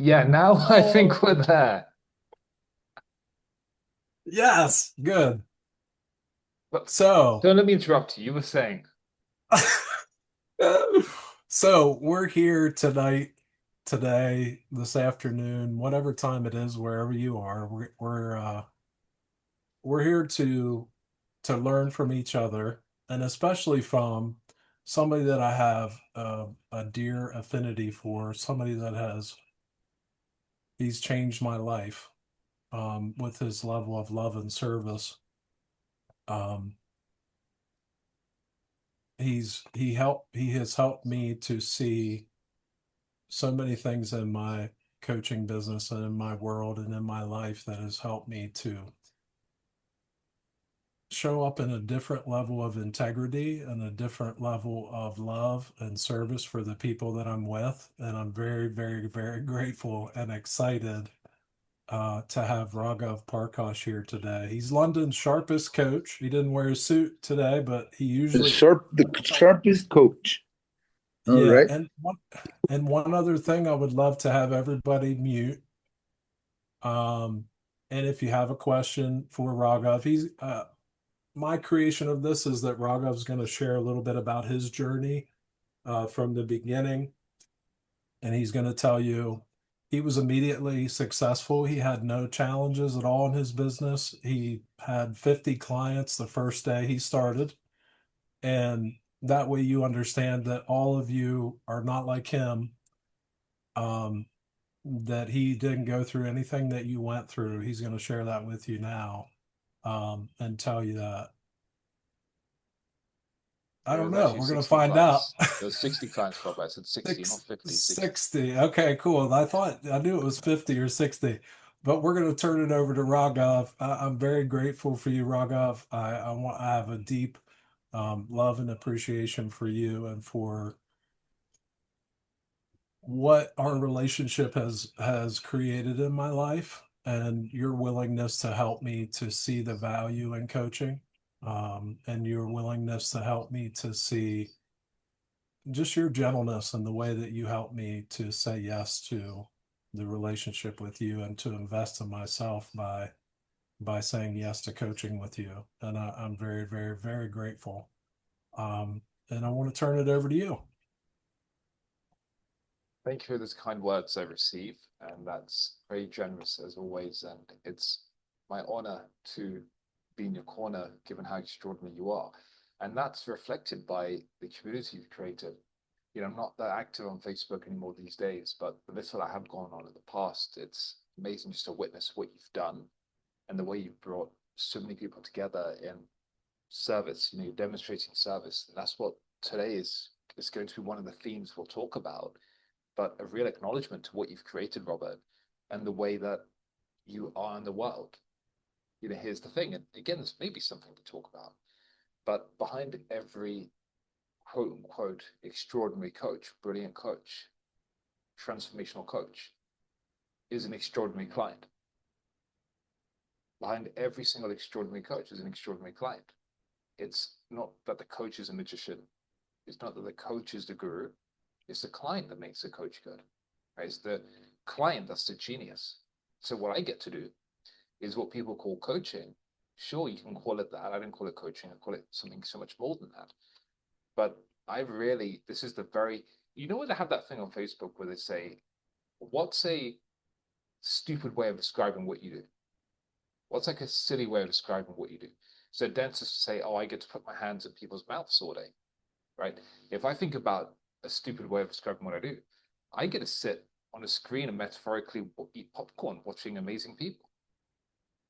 Yeah, now I think Oh, we're there. yes, good. But So, don't let me interrupt you. You were saying, so we're here tonight, today, this afternoon, whatever time it is, wherever you are. We're here to learn from each other, and especially from somebody that I have a dear affinity for, somebody that he's changed my life with his level of love and service. Um, he has helped me to see so many things in my coaching business and in my world and in my life that has helped me to show up in a different level of integrity and a different level of love and service for the people that I'm with. And I'm very, very, very grateful and excited to have Raghav Parkash here today. He's London's sharpest coach. He didn't wear a suit today, but he usually, The sharpest coach. All yeah. right. And one other thing I would love to have everybody mute. Um, and if you have a question for Raghav, he's my creation of this is that Raghav's going to share a little bit about his journey from the beginning, and he's going to tell you he was immediately successful. He had no challenges at all in his business. He had 50 clients the first day he started, and that way you understand that all of you are not like him. Um, that he didn't go through anything that you went through. He's going to share that with you now and tell you that. I it don't was know. actually We're going to 60 find out. clients. It was 60 clients, Robert. I said 60, not 50, 60. 60. Okay, cool. I knew it was 50 or 60, but we're going to turn it over to Raghav. I'm very grateful for you, Raghav. I have a deep love and appreciation for you and for what our relationship has created in my life and your willingness to help me to see the value in coaching, and your willingness to help me to see just your gentleness and the way that you help me to say yes to the relationship with you and to invest in myself by saying yes to coaching with you. And I'm very, very, very grateful. And I want to turn it over to you. Thank you for those kind words I receive, and that's very generous as always. And it's my honor to be in your corner, given how extraordinary you are. And that's reflected by the community you've created. I'm not that active on Facebook anymore these days, but the little I have gone on in the past, it's amazing just to witness what you've done and the way you've brought so many people together in service. You're demonstrating service. And that's what today is going to be one of the themes we'll talk about, but a real acknowledgement to what you've created, Robert, and the way that you are in the world. Here's the thing, and again, this may be something to talk about, but behind every quote unquote extraordinary coach, brilliant coach, transformational coach, is an extraordinary client. Behind every single extraordinary coach is an extraordinary client. It's not that the coach is a magician. It's not that the coach is the guru. It's the client that makes the coach good. Right? It's the client that's the genius. So what I get to do is what people call coaching. Sure, you can call it that. I don't call it coaching. I call it something so much more than that. But this is the very, when they have that thing on Facebook where they say, what's a stupid way of describing what you do? What's like a silly way of describing what you do? So dentists say, oh, I get to put my hands in people's mouths all day, right? If I think about a stupid way of describing what I do, I get to sit on a screen and metaphorically eat popcorn watching amazing people.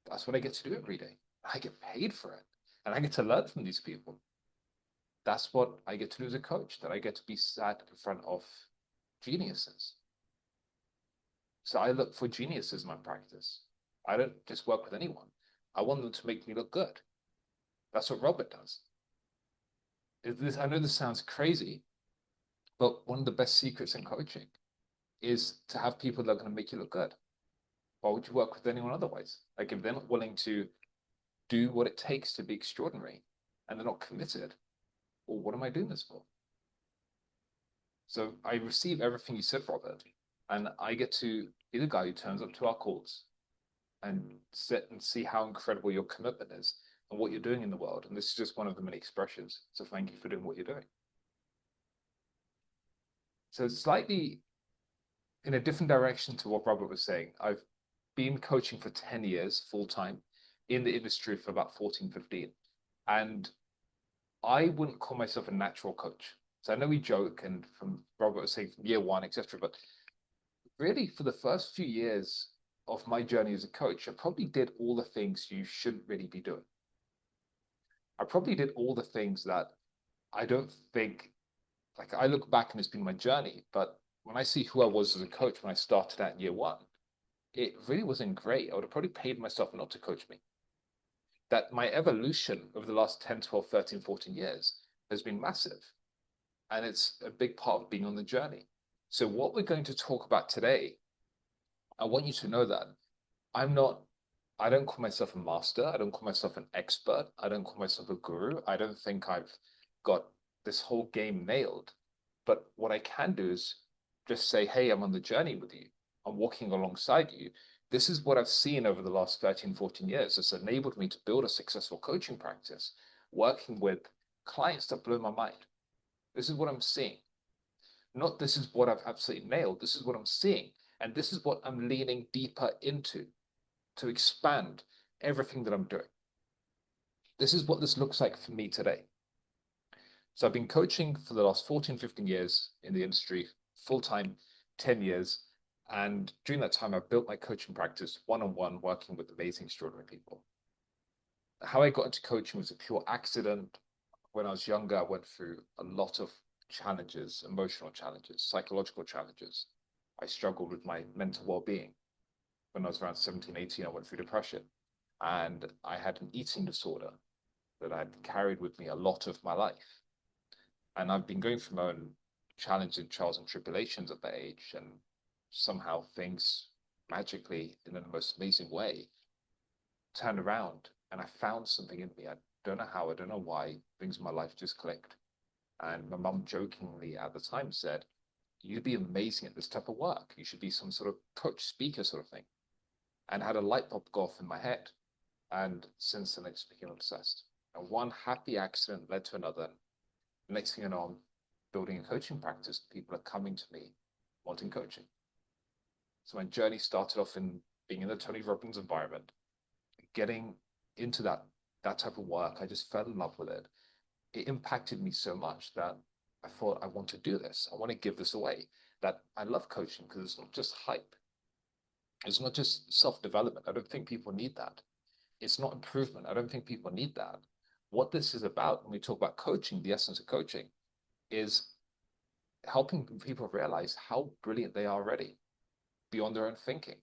That's what I get to do every day. I get paid for it. And I get to learn from these people. That's what I get to do as a coach, that I get to be sat in front of geniuses. So I look for geniuses in my practice. I don't just work with anyone. I want them to make me look good. That's what Robert does. I know this sounds crazy, but one of the best secrets in coaching is to have people that are going to make you look good. Why would you work with anyone otherwise? Like if they're not willing to do what it takes to be extraordinary and they're not committed, well, what am I doing this for? So I receive everything you said, Robert. And I get to be the guy who turns up to our calls and sit and see how incredible your commitment is and what you're doing in the world. And this is just one of the many expressions. So thank you for doing what you're doing. So slightly in a different direction to what Robert was saying, I've been coaching for 10 years full time, in the industry for about 14, 15. And I wouldn't call myself a natural coach. So I know we joke, and from Robert was saying from year one, etc. But really, for the first few years of my journey as a coach, I probably did all the things you shouldn't really be doing. I probably did all the things that I don't think, like I look back and it's been my journey, but when I see who I was as a coach when I started out in year one, it really wasn't great. I would have probably paid myself not to coach me. That my evolution over the last 10, 12, 13, 14 years has been massive. And it's a big part of being on the journey. So what we're going to talk about today, I want you to know that I don't call myself a master. I don't call myself an expert. I don't call myself a guru. I don't think I've got this whole game nailed. But what I can do is just say, hey, I'm on the journey with you. I'm walking alongside you. This is what I've seen over the last 13, 14 years. It's enabled me to build a successful coaching practice, working with clients that blow my mind. This is what I'm seeing. Not this is what I've absolutely nailed. This is what I'm seeing. And this is what I'm leaning deeper into to expand everything that I'm doing. This is what this looks like for me today. So I've been coaching for the last 14, 15 years in the industry, full-time, 10 years. And during that time, I've built my coaching practice one-on-one, working with amazing, extraordinary people. How I got into coaching was a pure accident. When I was younger, I went through a lot of challenges, emotional challenges, psychological challenges. I struggled with my mental well-being. When I was around 17, 18, I went through depression. And I had an eating disorder that I'd carried with me a lot of my life. And I've been going through my own challenging trials and tribulations at that age. And somehow things magically, in the most amazing way, turned around. And I found something in me. I don't know how, I don't know why, things in my life just clicked. And my mum jokingly at the time said, you'd be amazing at this type of work. You should be some sort of coach, speaker sort of thing. And had a light bulb go off in my head. And since then, it's become obsessed. And one happy accident led to another. Next thing you know, I'm building a coaching practice. People are coming to me wanting coaching. So my journey started off in being in the Tony Robbins environment, getting into that type of work. I just fell in love with it. It impacted me so much that I thought, I want to do this. I want to give this away. That I love coaching because it's not just hype. It's not just self-development. I don't think people need that. It's not improvement. I don't think people need that. What this is about, when we talk about coaching, the essence of coaching is helping people realize how brilliant they are already beyond their own thinking.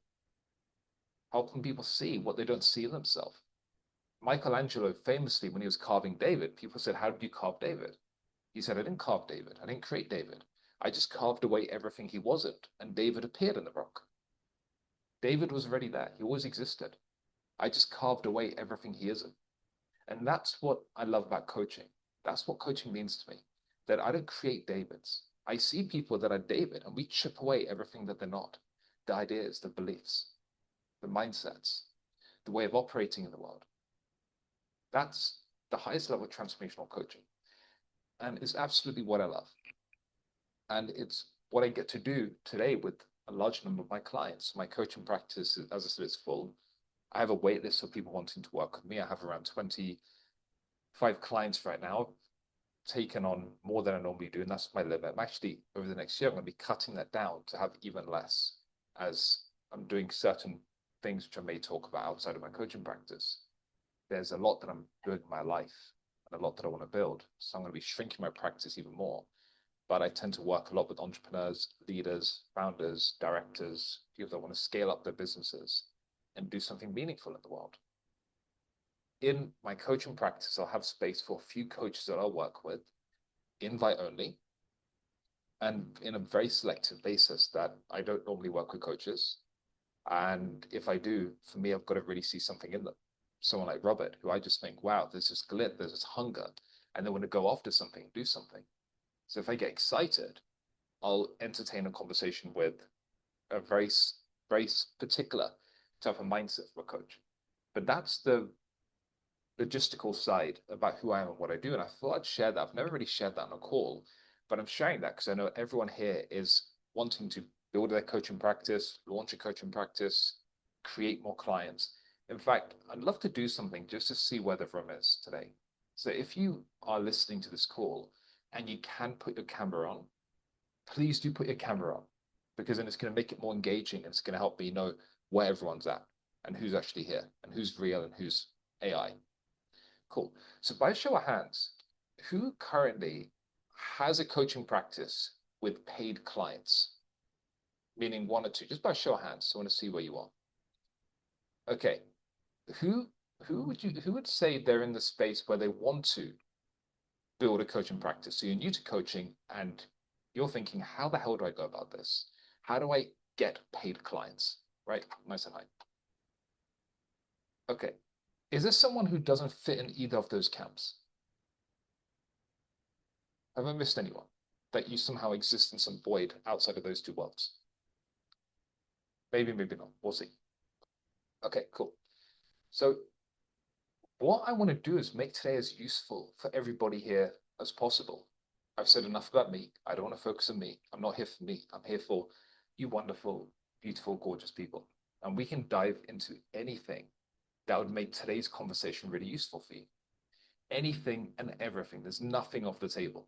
Helping people see what they don't see in themselves. Michelangelo famously, when he was carving David, people said, how did you carve David? He said, I didn't carve David. I didn't create David. I just carved away everything he wasn't, and David appeared in the rock. David was already there. He always existed. I just carved away everything he isn't. And that's what I love about coaching. That's what coaching means to me, that I don't create Davids. I see people that are David, and we chip away everything that they're not. The ideas, the beliefs, the mindsets, the way of operating in the world. That's the highest level of transformational coaching. And it's absolutely what I love. And it's what I get to do today with a large number of my clients. My coaching practice, as I said, is full. I have a wait list of people wanting to work with me. I have around 25 clients right now, taken on more than I normally do, and that's my limit. I'm actually, over the next year, I'm going to be cutting that down to have even less, as I'm doing certain things which I may talk about outside of my coaching practice. There's a lot that I'm doing in my life and a lot that I want to build. So I'm going to be shrinking my practice even more. But I tend to work a lot with entrepreneurs, leaders, founders, directors, people that want to scale up their businesses and do something meaningful in the world. In my coaching practice, I'll have space for a few coaches that I'll work with, invite only, and in a very selective basis that I don't normally work with coaches. And if I do, for me, I've got to really see something in them. Someone like Robert, who I just think, wow, there's this glint, there's this hunger, and they want to go after something, do something. So if I get excited, I'll entertain a conversation with a very particular type of mindset for a coach. But that's the logistical side about who I am and what I do. And I thought I'd share that. I've never really shared that on a call, but I'm sharing that because I know everyone here is wanting to build their coaching practice, launch a coaching practice, create more clients. In fact, I'd love to do something just to see where the room is today. So if you are listening to this call and you can put your camera on, please do put your camera on, because then it's going to make it more engaging and it's going to help me know where everyone's at and who's actually here and who's real and who's AI. Cool. So by show of hands, who currently has a coaching practice with paid clients? Meaning one or two, just by show of hands. So I want to see where you are. Okay. Who who would say they're in the space where they want to build a coaching practice? So you're new to coaching and you're thinking, how the hell do I go about this? How do I get paid clients? Right? Nice and high. Okay. Is there someone who doesn't fit in either of those camps? Have I missed anyone? That you somehow exist in some void outside of those two worlds? Maybe, maybe not. We'll see. Okay, cool. So what I want to do is make today as useful for everybody here as possible. I've said enough about me. I don't want to focus on me. I'm not here for me. I'm here for you wonderful, beautiful, gorgeous people. And we can dive into anything that would make today's conversation really useful for you. Anything and everything. There's nothing off the table.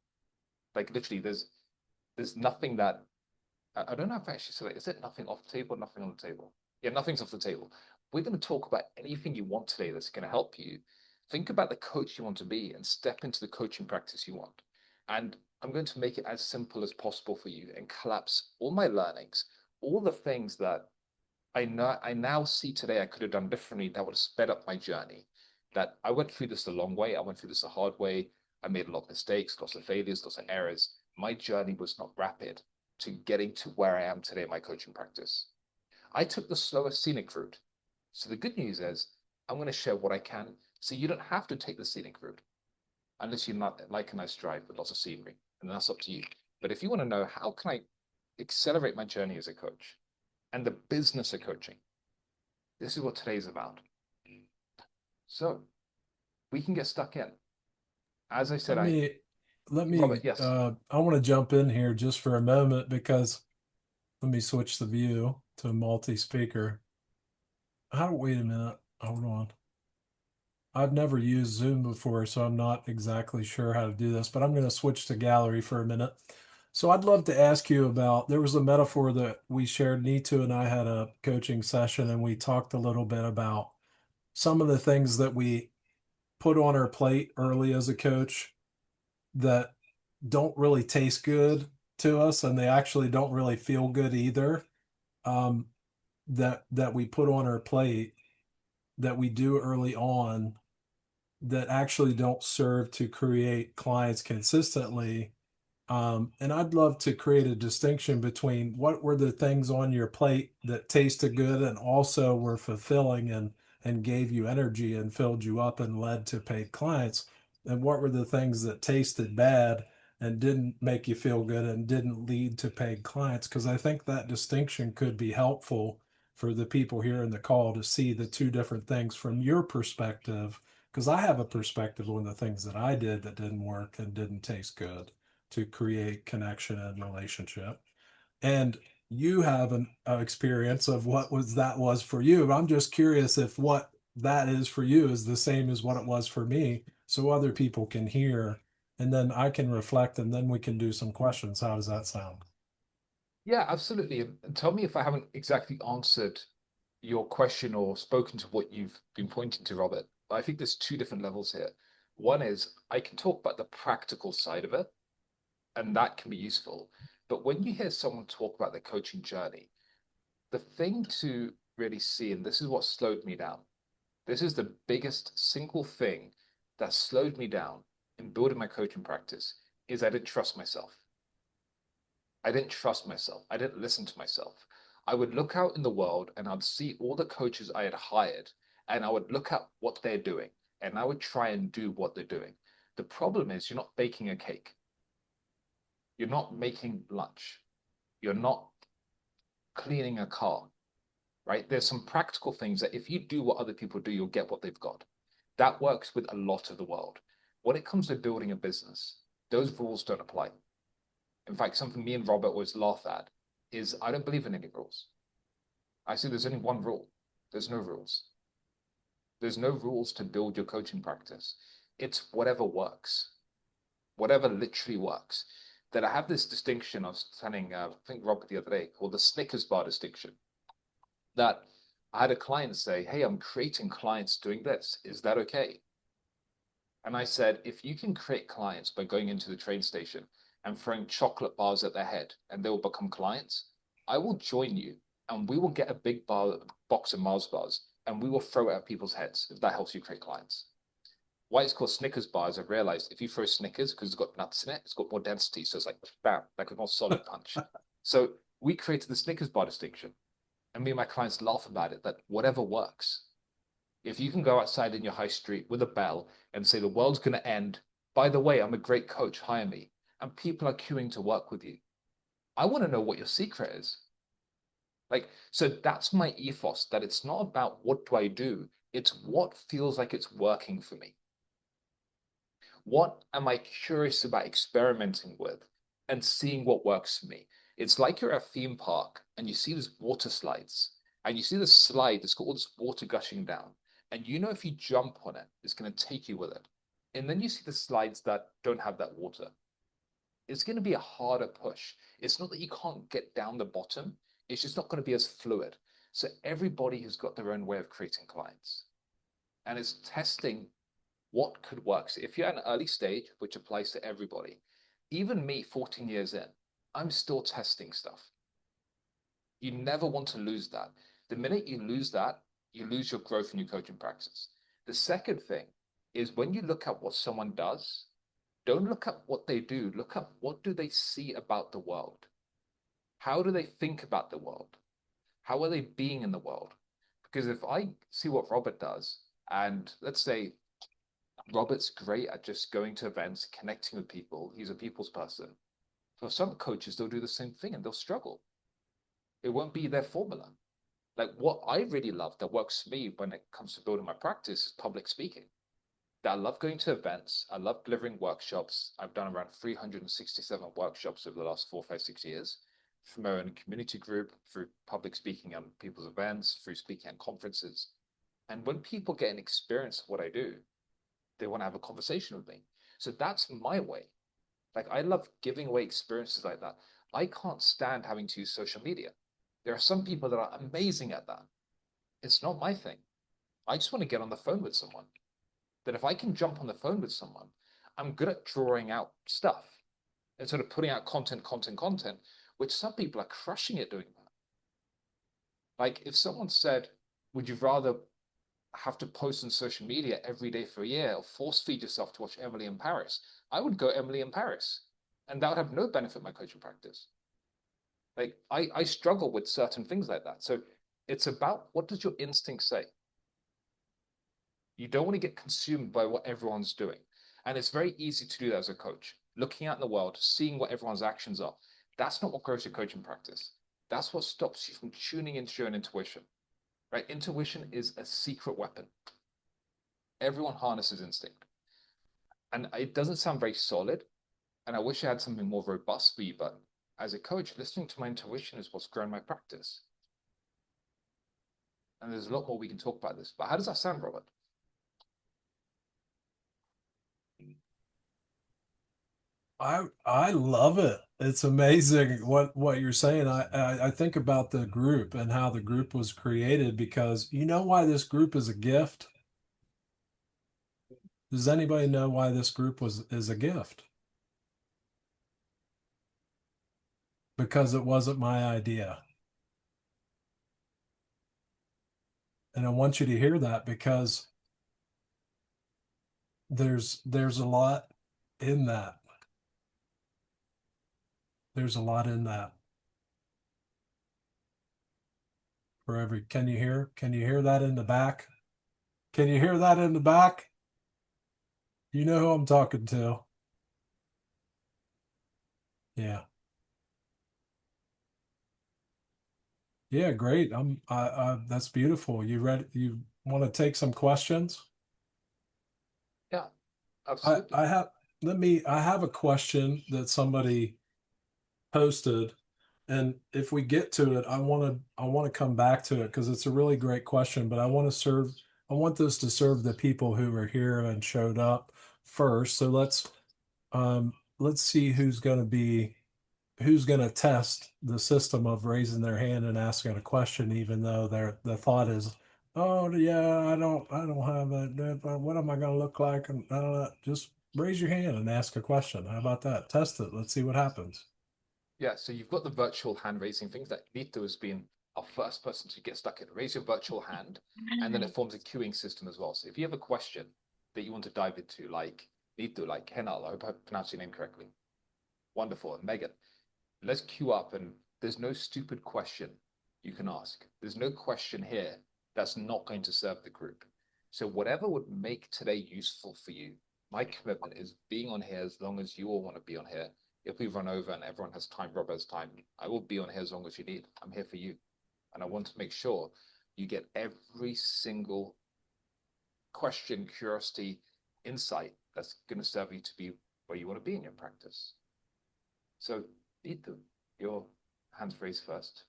Like literally, there's nothing that I don't know if I actually said it. Is it nothing off the table, nothing on the table? Yeah, nothing's off the table. We're going to talk about anything you want today that's going to help you. Think about the coach you want to be and step into the coaching practice you want. And I'm going to make it as simple as possible for you and collapse all my learnings, all the things that I now see today I could have done differently that would have sped up my journey. That I went through this the long way. I went through this the hard way. I made a lot of mistakes, lots of failures, lots of errors. My journey was not rapid to getting to where I am today in my coaching practice. I took the slower scenic route. So the good news is I'm going to share what I can so you don't have to take the scenic route unless you not like a nice drive with lots of scenery, and that's up to you. But if you want to know how can I accelerate my journey as a coach and the business of coaching, this is what today's about. So we can get stuck in. As I said, Let me Robert, yes. I want to jump in here just for a moment because let me switch the view to multi-speaker. Wait a minute. Hold on. I've never used Zoom before, so I'm not exactly sure how to do this, but I'm going to switch to gallery for a minute. So I'd love to ask you about, there was a metaphor that we shared. Nitu and I had a coaching session and we talked a little bit about some of the things that we put on our plate early as a coach that don't really taste good to us and they actually don't really feel good either, um, that we put on our plate that we do early on that actually don't serve to create clients consistently. And I'd love to create a distinction between what were the things on your plate that tasted good and also were fulfilling and gave you energy and filled you up and led to paid clients, and what were the things that tasted bad and didn't make you feel good and didn't lead to paid clients. Because I think that distinction could be helpful for the people here in the call to see the two different things from your perspective, because I have a perspective on the things that I did that didn't work and didn't taste good to create connection and relationship. And you have an experience of what was for you. I'm just curious if what that is for you is the same as what it was for me, so other people can hear, and then I can reflect, and then we can do some questions. How does that sound? Yeah, absolutely. And tell me if I haven't exactly answered your question or spoken to what you've been pointing to, Robert. I think there's two different levels here. One is I can talk about the practical side of it, and that can be useful. But when you hear someone talk about their coaching journey, the thing to really see, and this is what slowed me down, this is the biggest single thing that slowed me down in building my coaching practice, is I didn't trust myself. I didn't trust myself. I didn't listen to myself. I would look out in the world and I'd see all the coaches I had hired, and I would look at what they're doing and I would try and do what they're doing. The problem is you're not baking a cake. You're not making lunch. You're not cleaning a car, right? There's some practical things that if you do what other people do, you'll get what they've got. That works with a lot of the world. When it comes to building a business, those rules don't apply. In fact, something me and Robert always laugh at is I don't believe in any rules. I say there's only one rule. There's no rules. There's no rules to build your coaching practice. It's whatever works, whatever literally works. That I have this distinction I was telling, I think Robert the other day, called the Snickers bar distinction. That I had a client say, hey, I'm creating clients doing this. Is that okay? And I said, if you can create clients by going into the train station and throwing chocolate bars at their head and they will become clients, I will join you and we will get a big box of Mars bars and we will throw it at people's heads if that helps you create clients. Why it's called Snickers bars, I've realized if you throw Snickers, because it's got nuts in it, it's got more density. So it's like, bam, like a more solid punch. So we created the Snickers bar distinction. And me and my clients laugh about it, that whatever works. If you can go outside in your high street with a bell and say the world's going to end, by the way, I'm a great coach, hire me, and people are queuing to work with you. I want to know what your secret is. Like, so that's my ethos, that it's not about what do I do, it's what feels like it's working for me. What am I curious about experimenting with and seeing what works for me? It's like you're at a theme park and you see these water slides and you see the slide that's got all this water gushing down. And you know if you jump on it, it's going to take you with it. And then you see the slides that don't have that water. It's going to be a harder push. It's not that you can't get down the bottom. It's just not going to be as fluid. So everybody has got their own way of creating clients. And it's testing what could work. So if you're at an early stage, which applies to everybody, even me 14 years in, I'm still testing stuff. You never want to lose that. The minute you lose that, you lose your growth in your coaching practice. The second thing is when you look at what someone does, don't look at what they do. Look at what do they see about the world? How do they think about the world? How are they being in the world? Because if I see what Robert does, and let's say Robert's great at just going to events, connecting with people. He's a people's person. For some coaches, they'll do the same thing and they'll struggle. It won't be their formula. Like what I really love that works for me when it comes to building my practice is public speaking. That I love going to events. I love delivering workshops. I've done around 367 workshops over the last 4, 5, 6 years from my own community group, through public speaking on people's events, through speaking at conferences. And when people get an experience of what I do, they want to have a conversation with me. So that's my way. Like I love giving away experiences like that. I can't stand having to use social media. There are some people that are amazing at that. It's not my thing. I just want to get on the phone with someone. That if I can jump on the phone with someone, I'm good at drawing out stuff and sort of putting out content, which some people are crushing at doing that. Like if someone said, would you rather have to post on social media every day for a year or force feed yourself to watch Emily in Paris, I would go Emily in Paris. And that would have no benefit in my coaching practice. Like I struggle with certain things like that. So it's about what does your instinct say? You don't want to get consumed by what everyone's doing. And it's very easy to do that as a coach. Looking out in the world, seeing what everyone's actions are. That's not what grows your coaching practice. That's what stops you from tuning into your own intuition. Right? Intuition is a secret weapon. Everyone harnesses instinct. And it doesn't sound very solid. And I wish I had something more robust for you, but as a coach, listening to my intuition is what's grown my practice. And there's a lot more we can talk about this. But how does that sound, Robert? I love it. It's amazing what you're saying. I think about the group and how the group was created because you know why this group is a gift? Does anybody know why this group is a gift? Because it wasn't my idea. And I want you to hear that because there's a lot in that. There's a lot in that. For every can you hear that in the back? Can you hear that in the back? You know who I'm talking to. Yeah. Yeah, great. That's beautiful. You want to take some questions? Yeah, I absolutely. I have I have a question that somebody posted, and if we get to it, I want to come back to it because it's a really great question, but I want this to serve the people who are here and showed up first. So let's see who's going to test the system of raising their hand and asking a question, even though the thought is, oh yeah, I don't have it. What am I going to look like? And I don't know. Just raise your hand and ask a question. How about that? Test it. Let's see what happens. Yeah, so you've got the virtual hand raising things that Nito has been our first person to get stuck in. Raise your virtual hand, and then it forms a queuing system as well. So if you have a question that you want to dive into, like Nito, like Kenal, I hope I pronounced your name correctly. Wonderful. And Megan, let's queue up, and there's no stupid question you can ask. There's no question here that's not going to serve the group. So whatever would make today useful for you, my commitment is being on here as long as you all want to be on here. If we run over and everyone has time, Rob has time, I will be on here as long as you need. I'm here for you. And I want to make sure you get every single question, curiosity, insight that's going to serve you to be where you want to be in your practice. So, Ethan, your hands raised first.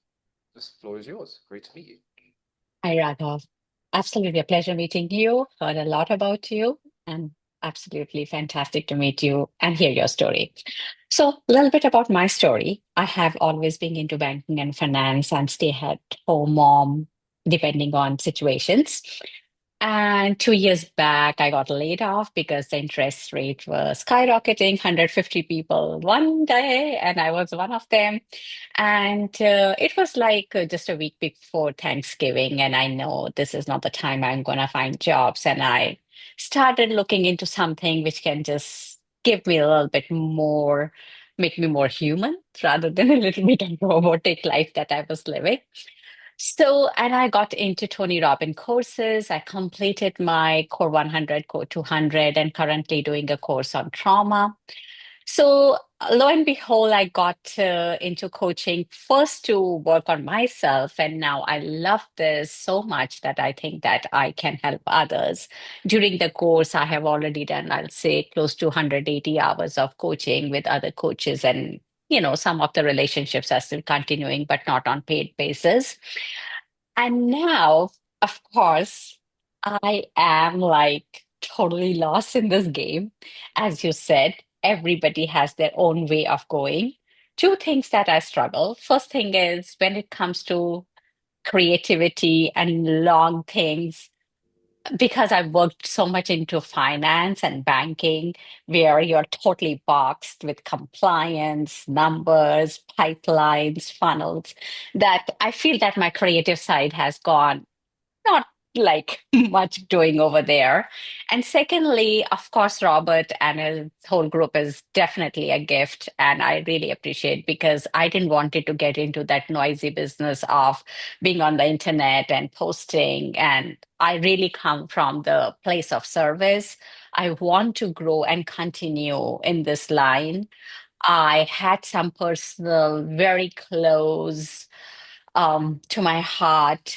This floor is yours. Great to meet you. Hi, Raghav. Absolutely a pleasure meeting you. Heard a lot about you, and absolutely fantastic to meet you and hear your story. So, a little bit about my story. I have always been into banking and finance and stay at home mom, depending on situations. And 2 years back, I got laid off because the interest rate was skyrocketing, 150 people one day, and I was one of them. And it was like just a week before Thanksgiving, and I know this is not the time I'm going to find jobs. And I started looking into something which can just give me a little bit more, make me more human rather than a little bit of robotic life that I was living. So, and I got into Tony Robbins courses. I completed my Core 100, Core 200, and currently doing a course on trauma. So, lo and behold, I got into coaching first to work on myself. And now I love this so much that I think that I can help others. During the course, I have already done, I'll say, close to 180 hours of coaching with other coaches. And, some of the relationships are still continuing, but not on paid basis. And now, of course, I am like totally lost in this game. As you said, everybody has their own way of going. Two things that I struggle. First thing is when it comes to creativity and long things, because I've worked so much into finance and banking, where you're totally boxed with compliance, numbers, pipelines, funnels, that I feel that my creative side has gone not like much doing over there. And secondly, of course, Robert and his whole group is definitely a gift. And I really appreciate because I didn't want it to get into that noisy business of being on the internet and posting. And I really come from the place of service. I want to grow and continue in this line. I had some personal, very close to my heart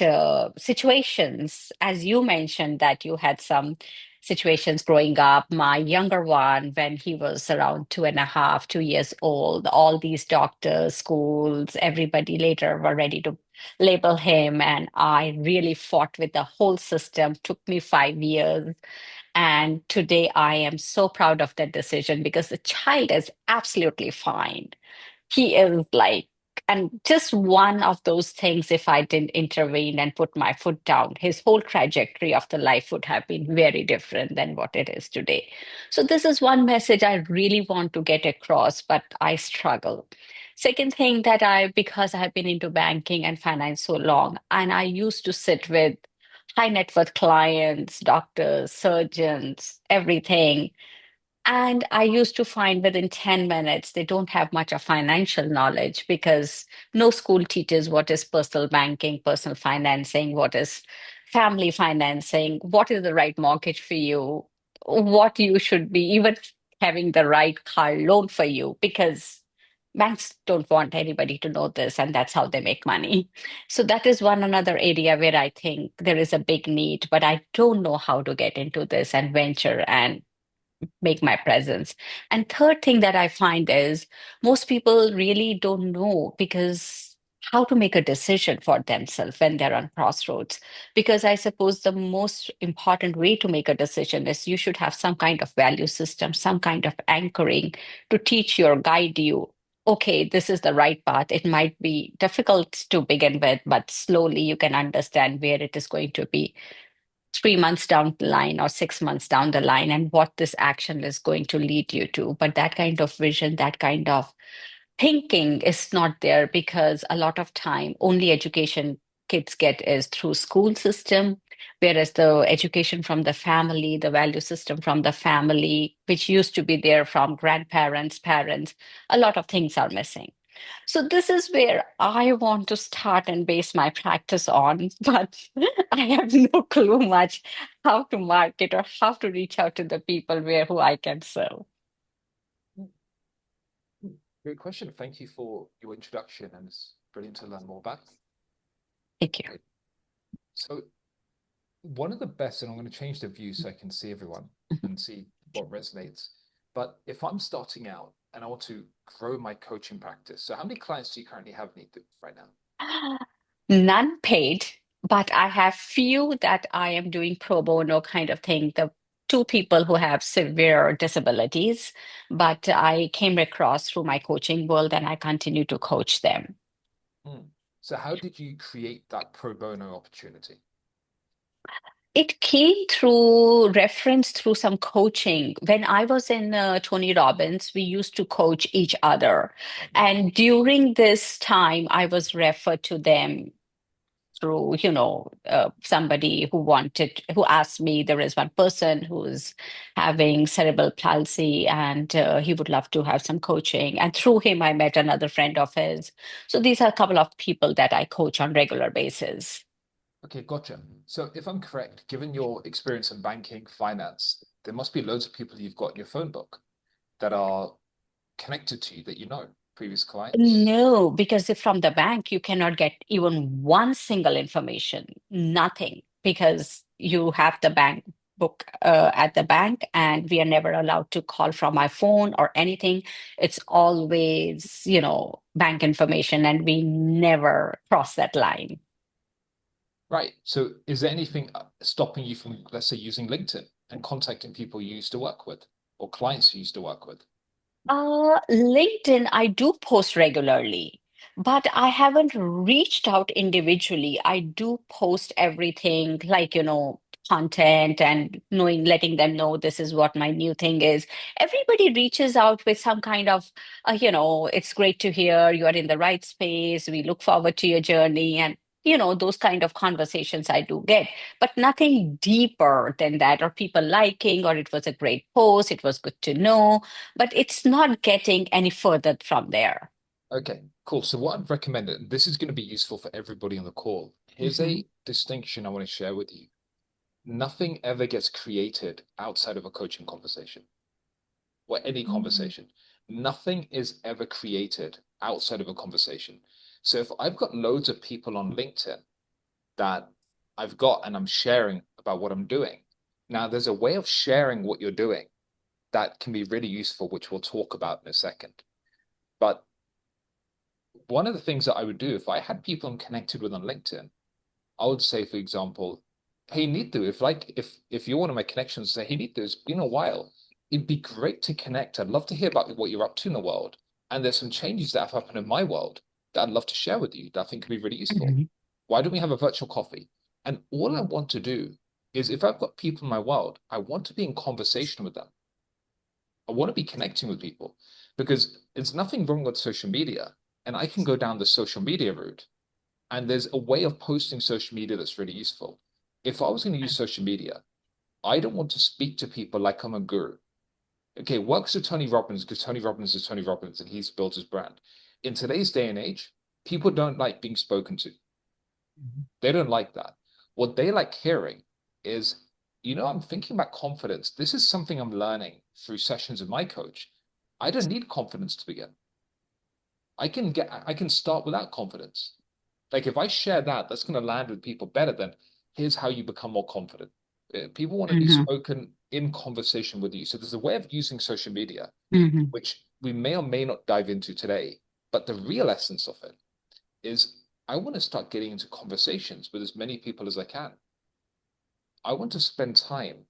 situations. As you mentioned, that you had some situations growing up. My younger one, when he was around 2.5, 2 years old, all these doctors, schools, everybody later were ready to label him. And I really fought with the whole system. Took me 5 years. And today I am so proud of that decision because the child is absolutely fine. He is like, and just one of those things, if I didn't intervene and put my foot down, his whole trajectory of the life would have been very different than what it is today. So, this is one message I really want to get across, but I struggle. Second thing that because I have been into banking and finance so long, and I used to sit with high net worth clients, doctors, surgeons, everything, and I used to find within 10 minutes, they don't have much of financial knowledge because no school teaches what is personal banking, personal financing, what is family financing, what is the right mortgage for you, what you should be, even having the right car loan for you. Because banks don't want anybody to know this, and that's how they make money. So that is one another area where I think there is a big need, but I don't know how to get into this and venture and make my presence. And third thing that I find is most people really don't know because how to make a decision for themselves when they're on crossroads. Because I suppose the most important way to make a decision is you should have some kind of value system, some kind of anchoring to teach you or guide you. Okay, this is the right path. It might be difficult to begin with, but slowly you can understand where it is going to be 3 months down the line or 6 months down the line and what this action is going to lead you to. But that kind of vision, that kind of thinking is not there because a lot of time only education kids get is through school system, whereas the education from the family, the value system from the family, which used to be there from grandparents, parents, a lot of things are missing. So this is where I want to start and base my practice on, but I have no clue much how to market or how to reach out to the people where who I can serve. Great question. Thank you for your introduction, and it's brilliant to learn more about you. Thank you. Okay. So one of the best, and I'm going to change the view so I can see everyone and see what resonates. But if I'm starting out and I want to grow my coaching practice, so how many clients do you currently have, Neetu, right now? None paid, but I have few that I am doing pro bono kind of thing. The two people who have severe disabilities, but I came across through my coaching world and I continue to coach them. So how did you create that pro bono opportunity? It came through reference through some coaching. When I was in Tony Robbins, we used to coach each other. And during this time, I was referred to them through, somebody who asked me, there is one person who's having cerebral palsy and he would love to have some coaching. And through him, I met another friend of his. So these are a couple of people that I coach on regular basis. Okay, gotcha. So if I'm correct, given your experience in banking, finance, there must be loads of people you've got in your phone book that are connected to you that you know, previous clients. No, because if from the bank, you cannot get even one single information, nothing, because you have the bank book at the bank, and we are never allowed to call from my phone or anything. It's always, bank information, and we never cross that line. Right. So is there anything stopping you from, let's say, using LinkedIn and contacting people you used to work with or clients you used to work with? LinkedIn, I do post regularly, but I haven't reached out individually. I do post everything like, content and letting them know this is what my new thing is. Everybody reaches out with some kind of, it's great to hear you are in the right space. We look forward to your journey. And, those kind of conversations I do get, but nothing deeper than that, or people liking, or it was a great post. It was good to know, but it's not getting any further from there. Okay, cool. So what I'd recommend, and this is going to be useful for everybody on the call. Here's a distinction I want to share with you. Nothing ever gets created outside of a coaching conversation or any conversation. Nothing is ever created outside of a conversation. So if I've got loads of people on LinkedIn that I've got and I'm sharing about what I'm doing, now there's a way of sharing what you're doing that can be really useful, which we'll talk about in a second. But one of the things that I would do if I had people I'm connected with on LinkedIn, I would say, for example, hey Neetu, if you're one of my connections, say, hey Neetu, it's been a while. It'd be great to connect. I'd love to hear about what you're up to in the world. And there's some changes that have happened in my world that I'd love to share with you that I think could be really useful. Mhm. Why don't we have a virtual coffee? And all I want to do is if I've got people in my world, I want to be in conversation with them. I want to be connecting with people because there's nothing wrong with social media. And I can go down the social media route. And there's a way of posting social media that's really useful. If I was going to use social media, I don't want to speak to people like I'm a guru. Okay, works with Tony Robbins because Tony Robbins is Tony Robbins and he's built his brand. In today's day and age, people don't like being spoken to. They don't like that. What they like hearing is, I'm thinking about confidence. This is something I'm learning through sessions with my coach. I don't need confidence to begin. I can start without confidence. Like if I share that, that's going to land with people better than here's how you become more confident. People want to be Hmm. spoken in conversation with you. So there's a way of using social media, Hmm. which we may or may not dive into today. But the real essence of it is I want to start getting into conversations with as many people as I can. I want to spend time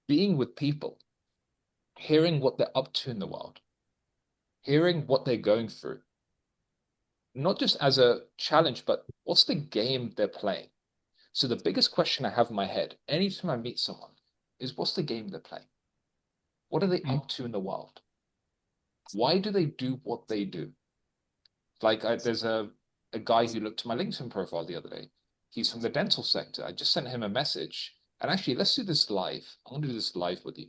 being with people, hearing what they're up to in the world, hearing what they're going through, not just as a challenge, but what's the game they're playing? So the biggest question I have in my head anytime I meet someone is what's the game they're playing? What are they up to in the world? Why do they do what they do? There's a guy who looked at my LinkedIn profile the other day. He's from the dental sector. I just sent him a message. And actually, let's do this live. I want to do this live with you.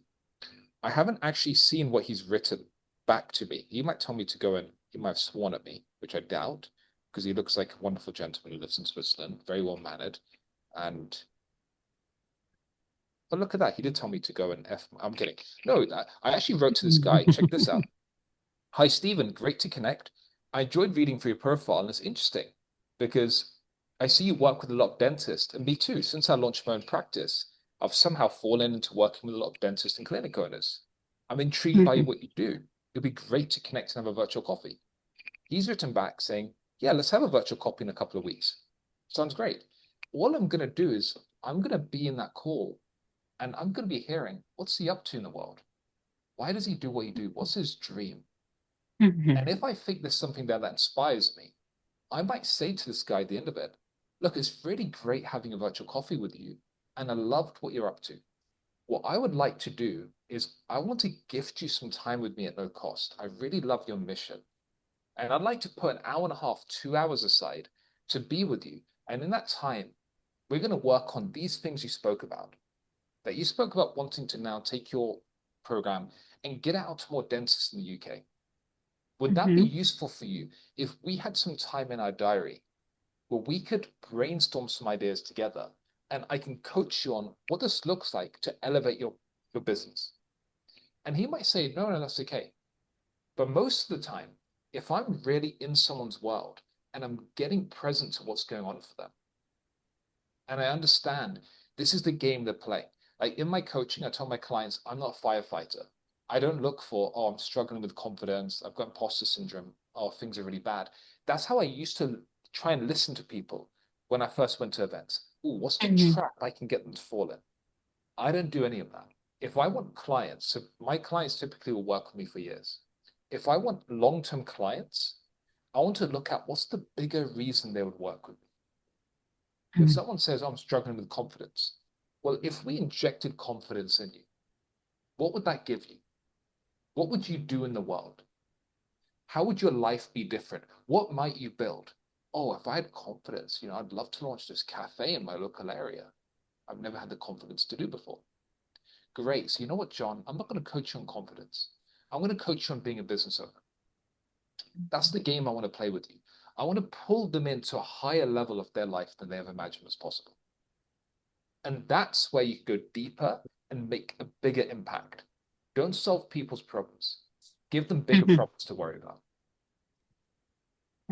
I haven't actually seen what he's written back to me. He might tell me to go and he might have sworn at me, which I doubt, because he looks like a wonderful gentleman who lives in Switzerland, very well mannered. And but look at that. He did tell me to go and F. I'm kidding. No, I actually wrote to this guy. Check this out. Hi, Stephen. Great to connect. I enjoyed reading through your profile, and it's interesting because I see you work with a lot of dentists, and me too. Since I launched my own practice, I've somehow fallen into working with a lot of dentists and clinic owners. I'm intrigued by Hmm. what you do. It'd be great to connect and have a virtual coffee. He's written back saying, yeah, let's have a virtual coffee in a couple of weeks. Sounds great. All I'm going to do is I'm going to be in that call and I'm going to be hearing what's he up to in the world? Why does he do what he do? What's his dream? And Hmm. if I think there's something there that inspires me, I might say to this guy at the end of it, look, it's really great having a virtual coffee with you. And I loved what you're up to. What I would like to do is I want to gift you some time with me at no cost. I really love your mission. And I'd like to put an hour and a half, 2 hours aside to be with you. And in that time, we're going to work on these things you spoke about. That you spoke about wanting to now take your program and get out to more dentists in the UK. Would that be Hmm. useful for you if we had some time in our diary where we could brainstorm some ideas together and I can coach you on what this looks like to elevate your business? And he might say, no, no, that's okay. But most of the time, if I'm really in someone's world and I'm getting present to what's going on for them, and I understand this is the game they're playing. Like in my coaching, I tell my clients, I'm not a firefighter. I don't look for, oh, I'm struggling with confidence. I've got imposter syndrome. Oh, things are really bad. That's how I used to try and listen to people when I first went to events. Oh, what's the Hmm. trap I can get them to fall in? I don't do any of that. If I want clients, so my clients typically will work with me for years. If I want long-term clients, I want to look at what's the bigger reason they would work with me. If someone says, I'm struggling with confidence, well, if we injected confidence in you, what would that give you? What would you do in the world? How would your life be different? What might you build? Oh, if I had confidence, I'd love to launch this cafe in my local area. I've never had the confidence to do before. Great. So you know what, John? I'm not going to coach you on confidence. I'm going to coach you on being a business owner. That's the game I want to play with you. I want to pull them into a higher level of their life than they ever imagined was possible. And that's where you go deeper and make a bigger impact. Don't solve people's problems. Give them bigger Hmm. problems to worry about.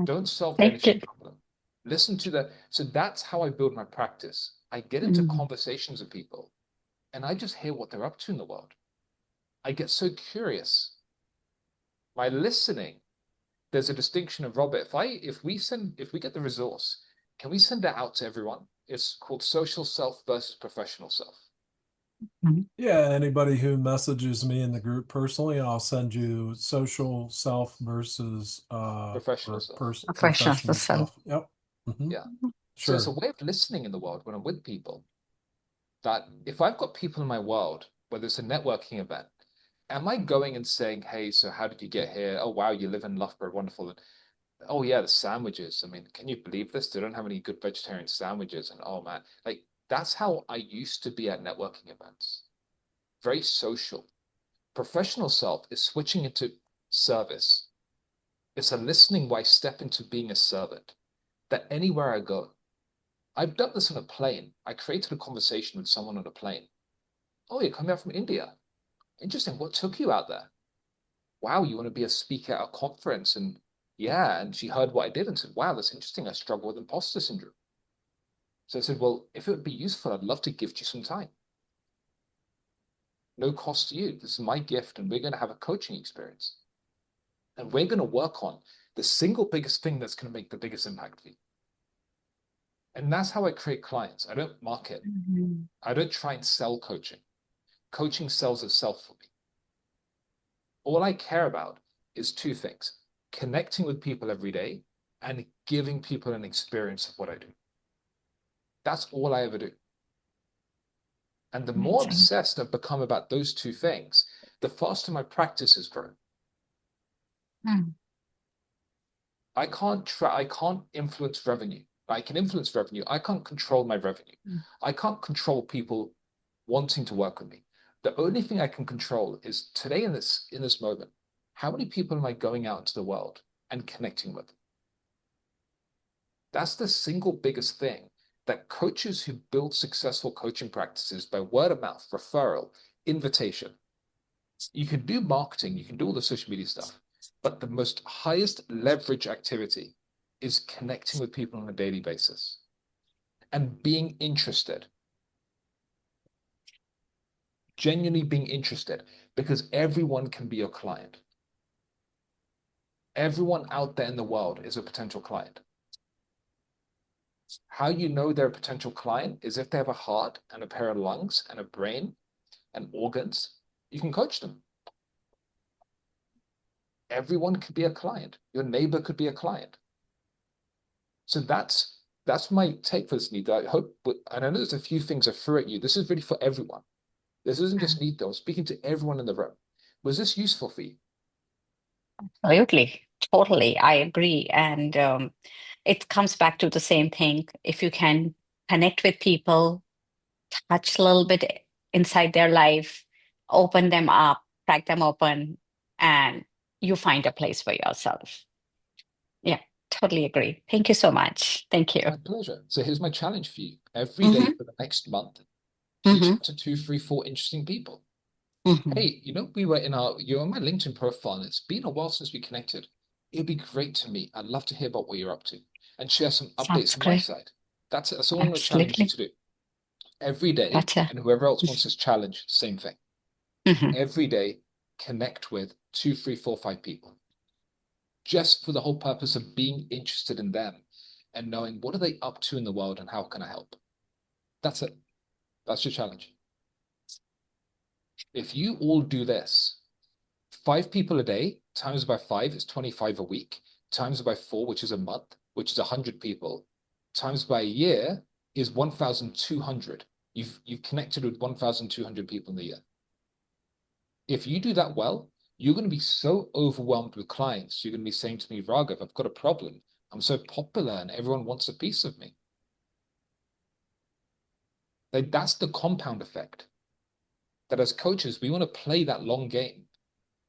Don't solve their Thank initial you. problem. Listen to the. So that's how I build my practice. I get into Hmm. conversations with people and I just hear what they're up to in the world. I get so curious. My listening, there's a distinction of Robert. If we get the resource, can we send it out to everyone? It's called social self versus professional self. Yeah, anybody who messages me in the group personally, I'll send you social self versus Professional self. Professional professional self. self. Yep. Hmm. Yeah. So it's a Sure. way of listening in the world when I'm with people that if I've got people in my world, whether it's a networking event, am I going and saying, hey, so how did you get here? Oh, wow, you live in Loughborough, wonderful. And, oh, yeah, the sandwiches. I mean, can you believe this? They don't have any good vegetarian sandwiches. And oh, man, like that's how I used to be at networking events. Very social. Professional self is switching into service. It's a listening where I step into being a servant. That anywhere I go, I've done this on a plane. I created a conversation with someone on a plane. Oh, you're coming out from India. Interesting. What took you out there? Wow, you want to be a speaker at a conference? And Yeah. And she heard what I did and said, wow, that's interesting. I struggle with imposter syndrome. So I said, well, if it would be useful, I'd love to gift you some time. No cost to you. This is my gift, and we're going to have a coaching experience. And we're going to work on the single biggest thing that's going to make the biggest impact for you. And that's how I create clients. I don't market. Mm-hmm. I don't try and sell coaching. Coaching sells itself for me. All I care about is two things: connecting with people every day and giving people an experience of what I do. That's all I ever do. And the more Amazing. obsessed I've become about those two things, the faster my practice has grown. Mm. I can't influence revenue. I can influence revenue. I can't control my revenue. Mm. I can't control people wanting to work with me. The only thing I can control is today in this moment, how many people am I going out into the world and connecting with? That's the single biggest thing that coaches who build successful coaching practices by word of mouth, referral, invitation. You can do marketing, you can do all the social media stuff, but the most highest leverage activity is connecting with people on a daily basis and being interested, genuinely being interested, because everyone can be your client. Everyone out there in the world is a potential client. How you know they're a potential client is if they have a heart and a pair of lungs and a brain and organs, you can coach them. Everyone could be a client. Your neighbor could be a client. So that's my take for this, Nita. I hope, and I know there's a few things I threw at you. This is really for everyone. This isn't just Nita. I'm speaking to everyone in the room. Was this useful for you? Absolutely. Totally. I agree. And it comes back to the same thing. If you can connect with people, touch a little bit inside their life, open them up, crack them open, and you find a place for yourself. Yeah, totally agree. Thank you so much. Thank you. My pleasure. So here's my challenge for you. Every day Mm-hmm. for the next month, reach Mm-hmm. out to 2, 3, 4 interesting people. Mm-hmm. Hey, you're on my LinkedIn profile, and it's been a while since we connected. It'd be great to meet. I'd love to hear about what you're up to and share some Sounds updates on my great. side. That's all I'm going to challenge you Absolutely. to do. Every day, Gotcha. and whoever else wants this challenge, same thing. Mm-hmm. Every day, connect with 2, 3, 4, 5 people, just for the whole purpose of being interested in them and knowing what are they up to in the world and how can I help. That's it. That's your challenge. If you all do this, 5 people a day times by 5 is 25 a week, times by 4, which is a month, which is 100 people, times by a year is 1,200. You've connected with 1,200 people in the year. If you do that well, you're going to be so overwhelmed with clients. You're going to be saying to me, Raghav, I've got a problem. I'm so popular and everyone wants a piece of me. That's the compound effect. That as coaches, we want to play that long game.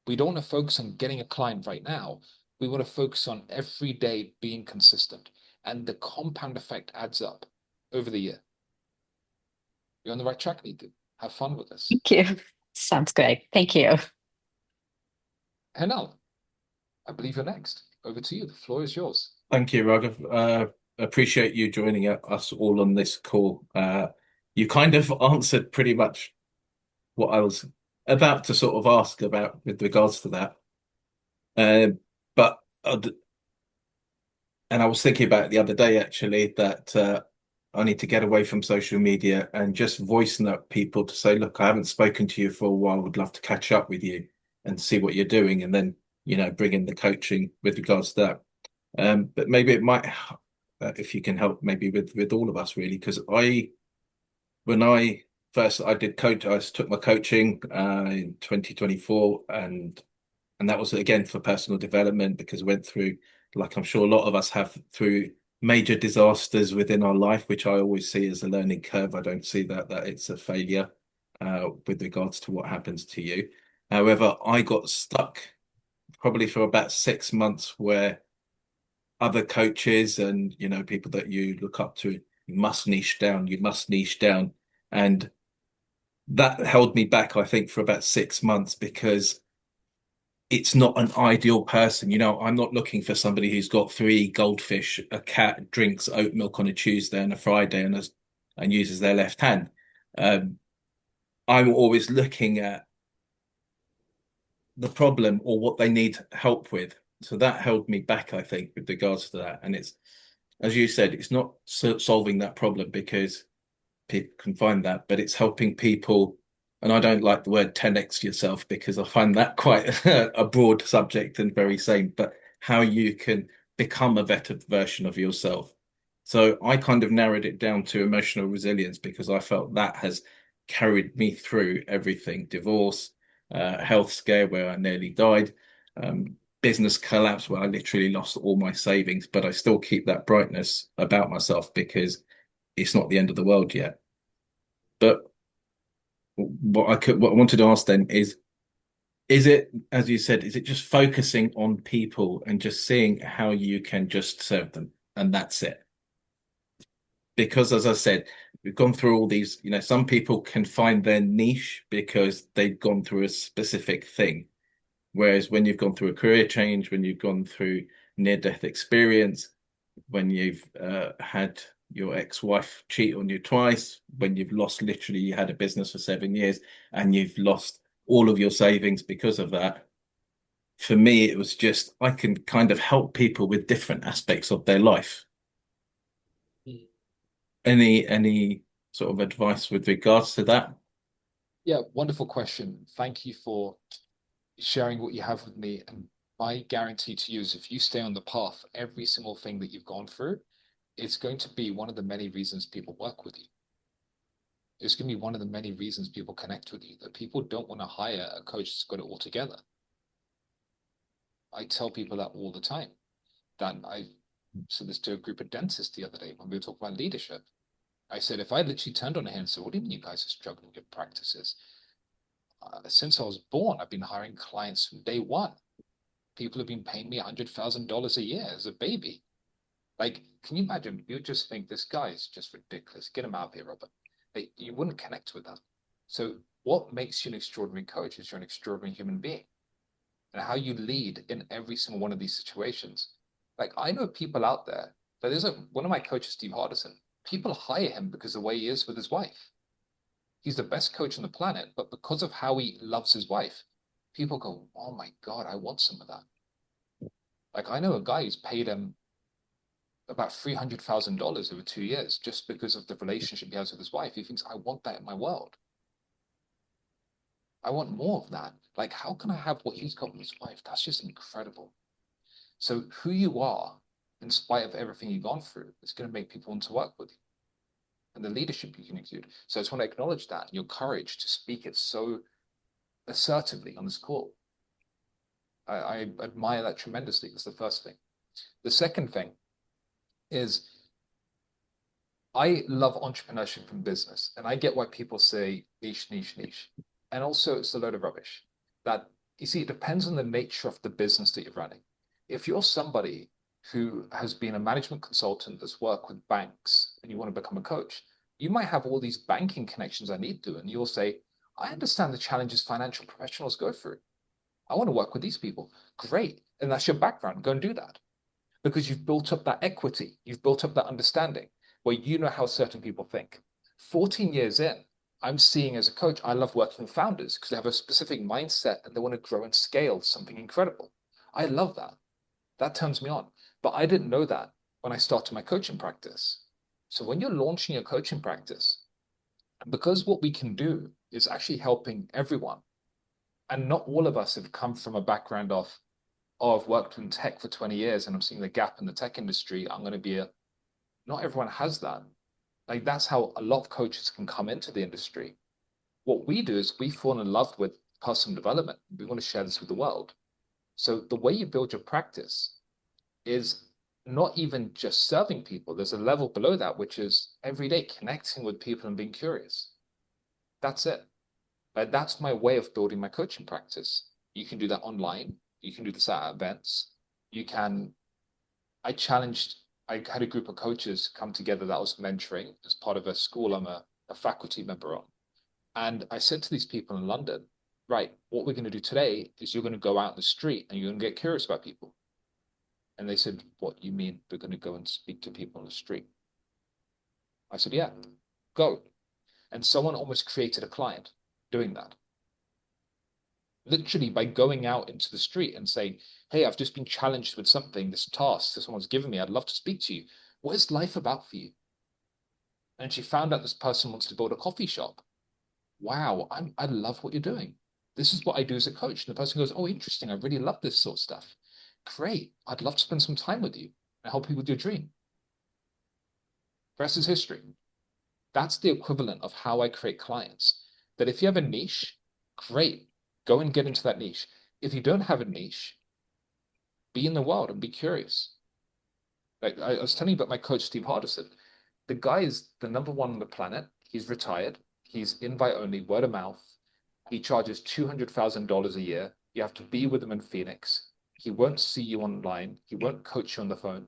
We don't want to focus on getting a client right now. We want to focus on every day being consistent. And the compound effect adds up over the year. You're on the right track, Neetu. Have fun with this. Thank you. Sounds great. Thank you. Henal, I believe you're next. Over to you. The floor is yours. Thank you, Raghav. Appreciate you joining us all on this call. You kind of answered pretty much what I was about to sort of ask about with regards to that. But and I was thinking about it the other day actually that I need to get away from social media and just voice note people to say, look, I haven't spoken to you for a while. Would love to catch up with you and see what you're doing, and then bring in the coaching with regards to that. But maybe it might, if you can help, maybe with all of us really, because when I first I did coach, I took my coaching in 2024, and that was again for personal development because I went through, like I'm sure a lot of us have, through major disasters within our life, which I always see as a learning curve. I don't see that it's a failure with regards to what happens to you. However, I got stuck probably for about 6 months where other coaches and people that you look up to, you must niche down, and that held me back, I think, for about 6 months because it's not an ideal person. You know, I'm not looking for somebody who's got 3 goldfish, a cat, drinks oat milk on a Tuesday and a Friday, and uses their left hand. Um, I'm always looking at the problem or what they need help with. So that held me back, I think, with regards to that. And it's, as you said, it's not solving that problem because people can find that, but it's helping people. And I don't like the word 10x yourself because I find that quite a broad subject and very same, but how you can become a better version of yourself. So I kind of narrowed it down to emotional resilience because I felt that has carried me through everything: divorce, health scare where I nearly died, business collapse where I literally lost all my savings, but I still keep that brightness about myself because it's not the end of the world yet. But what I wanted to ask then is it, as you said, is it just focusing on people and just seeing how you can just serve them and that's it? Because as I said, we've gone through all these, you know, some people can find their niche because they've gone through a specific thing. Whereas when you've gone through a career change, when you've gone through near-death experience, when you've had your ex-wife cheat on you twice, when you've lost, literally you had a business for 7 years and you've lost all of your savings because of that. For me, it was just I can kind of help people with different aspects of their life. Any sort of advice with regards to that? Yeah, wonderful question. Thank you for sharing what you have with me. And my guarantee to you is if you stay on the path, every single thing that you've gone through, it's going to be one of the many reasons people work with you. It's going to be one of the many reasons people connect with you, that people don't want to hire a coach that's got it all together. I tell people that all the time. That I said this to a group of dentists the other day when we were talking about leadership. I said, if I literally turned on a hand and said, what do you mean you guys are struggling with practices? Since I was born, I've been hiring clients from day one. People have been paying me $100,000 a year as a baby. Like, can you imagine? You just think this guy is just ridiculous. Get him out of here, Robert. Like, you wouldn't connect with that. So what makes you an extraordinary coach is you're an extraordinary human being. And how you lead in every single one of these situations. Like, I know people out there, but there's one of my coaches, Steve Hardison, people hire him because of the way he is with his wife. He's the best coach on the planet, but because of how he loves his wife, people go, oh my God, I want some of that. Like, I know a guy who's paid him about $300,000 over 2 years just because of the relationship he has with his wife. He thinks, I want that in my world. I want more of that. Like, how can I have what he's got with his wife? That's just incredible. So who you are, in spite of everything you've gone through, is going to make people want to work with you. And the leadership you can exude. So I just want to acknowledge that and your courage to speak it so assertively on this call. I admire that tremendously. That's the first thing. The second thing is I love entrepreneurship and business, and I get why people say niche, niche, niche. And also, it's a load of rubbish. That you see, it depends on the nature of the business that you're running. If you're somebody who has been a management consultant that's worked with banks and you want to become a coach, you might have all these banking connections I need to, and you'll say, I understand the challenges financial professionals go through. I want to work with these people. Great. And that's your background. Go and do that because you've built up that equity. You've built up that understanding where you know how certain people think. 14 years in, I'm seeing as a coach, I love working with founders because they have a specific mindset and they want to grow and scale something incredible. I love that. That turns me on. But I didn't know that when I started my coaching practice. So when you're launching your coaching practice, because what we can do is actually helping everyone. And not all of us have come from a background of, oh, I've worked in tech for 20 years and I'm seeing the gap in the tech industry. I'm going to be a, not everyone has that. Like that's how a lot of coaches can come into the industry. What we do is we fall in love with personal development. We want to share this with the world. So the way you build your practice is not even just serving people. There's a level below that, which is every day connecting with people and being curious. That's it. But that's my way of building my coaching practice. You can do that online. You can do this at events. You can, I had a group of coaches come together that I was mentoring as part of a school I'm a faculty member on. And I said to these people in London, right, what we're going to do today is you're going to go out in the street and you're going to get curious about people. And they said, what you mean we're going to go and speak to people on the street? I said, yeah, go. And someone almost created a client doing that. Literally by going out into the street and saying, hey, I've just been challenged with something, this task that someone's given me. I'd love to speak to you. What is life about for you? And she found out this person wants to build a coffee shop. Wow, I love what you're doing. This is what I do as a coach. And the person goes, oh, interesting. I really love this sort of stuff. Great. I'd love to spend some time with you and help you with your dream. The rest is history. That's the equivalent of how I create clients. That if you have a niche, great, go and get into that niche. If you don't have a niche, be in the world and be curious. Like I was telling you about my coach, Steve Hardison. The guy is the #1 on the planet. He's retired. He's invite only, word of mouth. He charges $200,000 a year. You have to be with him in Phoenix. He won't see you online. He won't coach you on the phone.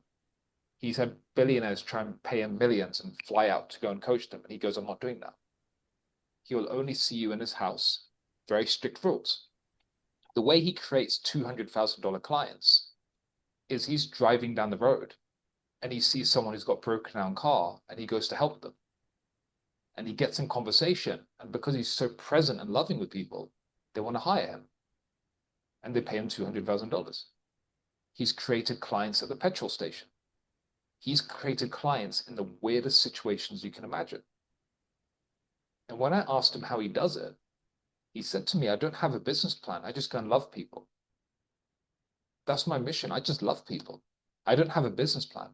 He's had billionaires try and pay him millions and fly out to go and coach them. And he goes, I'm not doing that. He will only see you in his house. Very strict rules. The way he creates $200,000 clients is he's driving down the road and he sees someone who's got a broken down car and he goes to help them. And he gets in conversation. And because he's so present and loving with people, they want to hire him. And they pay him $200,000. He's created clients at the petrol station. He's created clients in the weirdest situations you can imagine. And when I asked him how he does it, he said to me, I don't have a business plan. I just go and love people. That's my mission. I just love people. I don't have a business plan.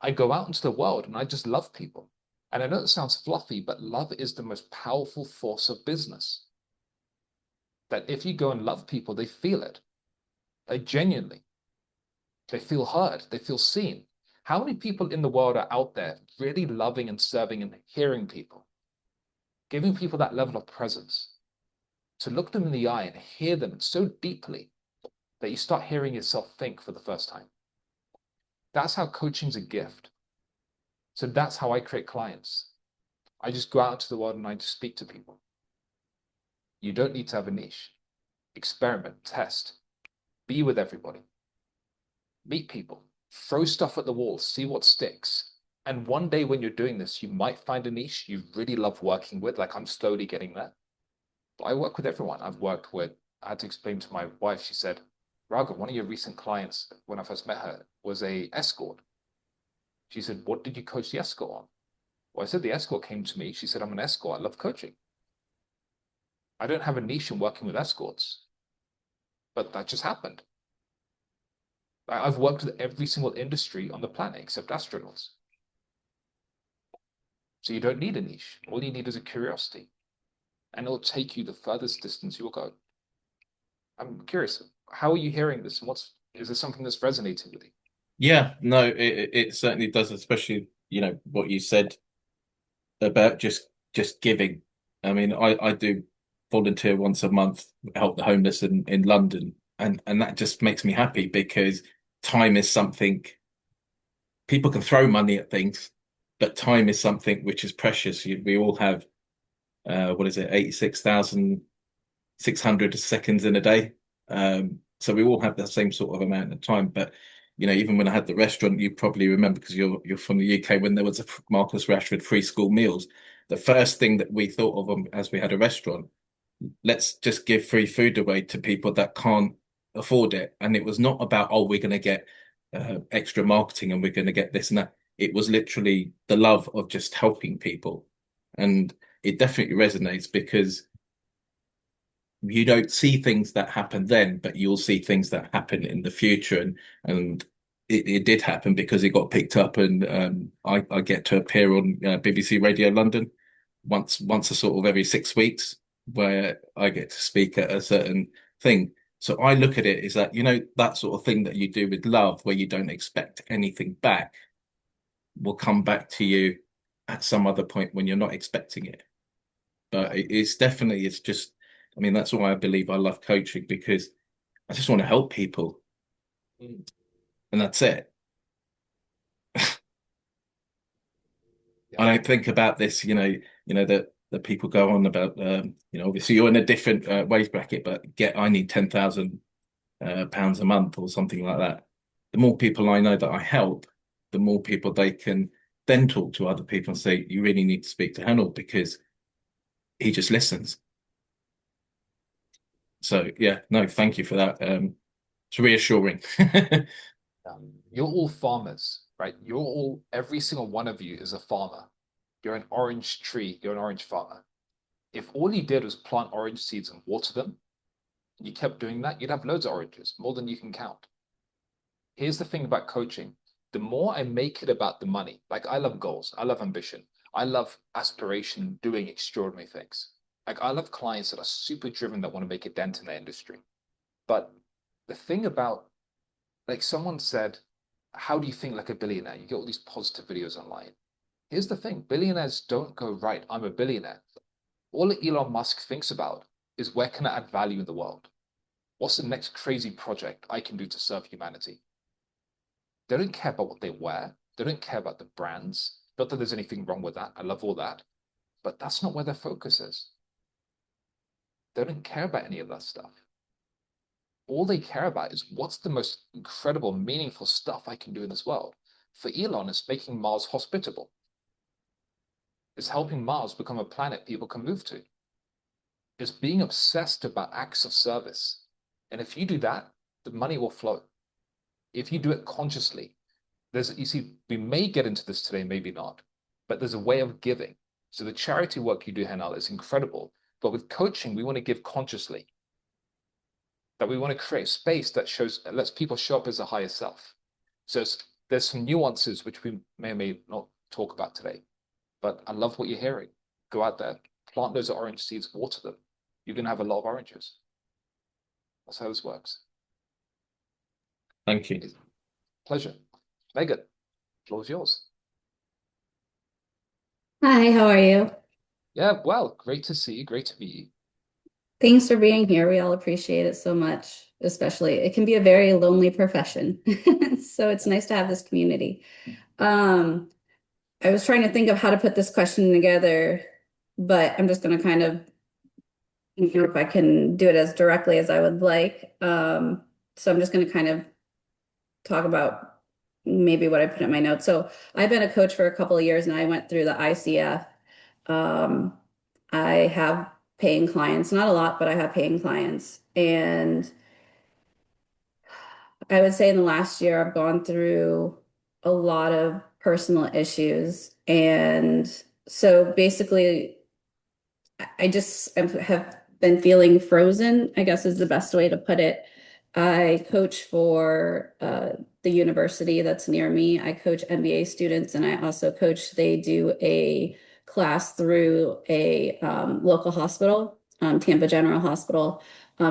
I go out into the world and I just love people. And I know it sounds fluffy, but love is the most powerful force of business. That if you go and love people, they feel it. They genuinely. They feel heard. They feel seen. How many people in the world are out there really loving and serving and hearing people? Giving people that level of presence. To look them in the eye and hear them so deeply that you start hearing yourself think for the first time. That's how coaching's a gift. So that's how I create clients. I just go out into the world and I just speak to people. You don't need to have a niche. Experiment, test, be with everybody. Meet people, throw stuff at the wall, see what sticks. And one day when you're doing this, you might find a niche you really love working with, like I'm slowly getting there. But I work with everyone. I had to explain to my wife, she said, Raghav, one of your recent clients, when I first met her, was a escort. She said, what did you coach the escort on? Well, I said, the escort came to me. She said, I'm an escort. I love coaching. I don't have a niche in working with escorts, but that just happened. I've worked with every single industry on the planet except astronauts. So you don't need a niche. All you need is a curiosity. And it'll take you the furthest distance you will go. I'm curious, how are you hearing this? And is there something that's resonating with you? Yeah, no, it certainly does, especially, what you said about just giving. I mean, I do volunteer once a month, help the homeless in London, and that just makes me happy because time is something people can throw money at things, but time is something which is precious. We all have what is it, 86,600 seconds in a day. So we all have the same sort of amount of time. But even when I had the restaurant, you probably remember because you're from the UK when there was a Marcus Rashford free school meals. The first thing that we thought of as we had a restaurant, let's just give free food away to people that can't afford it. And it was not about, oh, we're going to get extra marketing and we're going to get this and that. It was literally the love of just helping people. And it definitely resonates because you don't see things that happen then, but you'll see things that happen in the future. And it did happen because it got picked up, and I get to appear on BBC Radio London once a sort of every 6 weeks, where I get to speak at a certain thing. So I look at it as that, that sort of thing that you do with love, where you don't expect anything back, will come back to you at some other point when you're not expecting it. But it's just, I mean, that's why I believe I love coaching, because I just want to help people. And that's it. I don't think about this, that that people go on about, obviously you're in a different wage bracket, but I need £10,000 a month or something like that. The more people I know that I help, the more people they can then talk to other people and say, you really need to speak to Hannah because he just listens. So yeah, no, thank you for that. It's reassuring. You're all farmers, right? Every single one of you is a farmer. You're an orange tree, you're an orange farmer. If all you did was plant orange seeds and water them, and you kept doing that, you'd have loads of oranges, more than you can count. Here's the thing about coaching. The more I make it about the money, like I love goals, I love ambition, I love aspiration, doing extraordinary things. Like I love clients that are super driven that want to make a dent in their industry. But the thing about, like someone said, how do you think like a billionaire? You get all these positive videos online. Here's the thing, billionaires don't go, right, I'm a billionaire. All Elon Musk thinks about is where can I add value in the world? What's the next crazy project I can do to serve humanity? They don't care about what they wear. They don't care about the brands. Not that there's anything wrong with that. I love all that. But that's not where their focus is. They don't care about any of that stuff. All they care about is what's the most incredible, meaningful stuff I can do in this world. For Elon, it's making Mars hospitable. It's helping Mars become a planet people can move to. It's being obsessed about acts of service. And if you do that, the money will flow. If you do it consciously, we may get into this today, maybe not, but there's a way of giving. So the charity work you do, Hanal, is incredible. But with coaching, we want to give consciously. That we want to create space that lets people show up as a higher self. So there's some nuances which we may or may not talk about today. But I love what you're hearing. Go out there, plant those orange seeds, water them. You're going to have a lot of oranges. That's how this works. Thank you. Pleasure. Megan, floor is yours. Hi, how are you? Yeah, well, great to see you. Great to meet you. Thanks for being here. We all appreciate it so much, especially it can be a very lonely profession. So it's nice to have this community. I was trying to think of how to put this question together, but I'm just going to kind of, if I can do it as directly as I would like. So I'm just going to kind of talk about maybe what I put in my notes. So I've been a coach for a couple of years and I went through the ICF. I have paying clients, not a lot, but I have paying clients. And I would say in the last year, I've gone through a lot of personal issues. And so basically, I just have been feeling frozen, I guess is the best way to put it. I coach for the university that's near me. I coach MBA students, and I also coach, they do a class through a local hospital, Tampa General Hospital.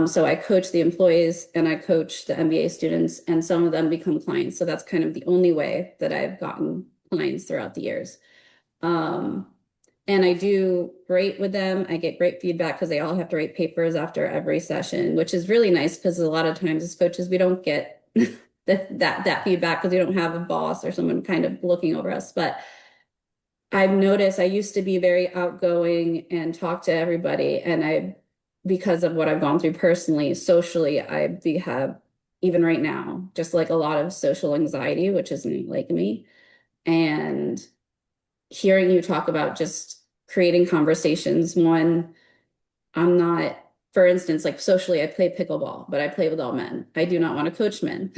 So I coach the employees and I coach the MBA students, and some of them become clients. So that's kind of the only way that I've gotten clients throughout the years. And I do great with them. I get great feedback because they all have to write papers after every session, which is really nice because a lot of times as coaches, we don't get that feedback because we don't have a boss or someone kind of looking over us. But I've noticed I used to be very outgoing and talk to everybody. And because of what I've gone through personally, socially, I have, even right now, just like a lot of social anxiety, which isn't like me. And hearing you talk about just creating conversations. One, I'm not, for instance, like socially, I play pickleball, but I play with all men. I do not want to coach men.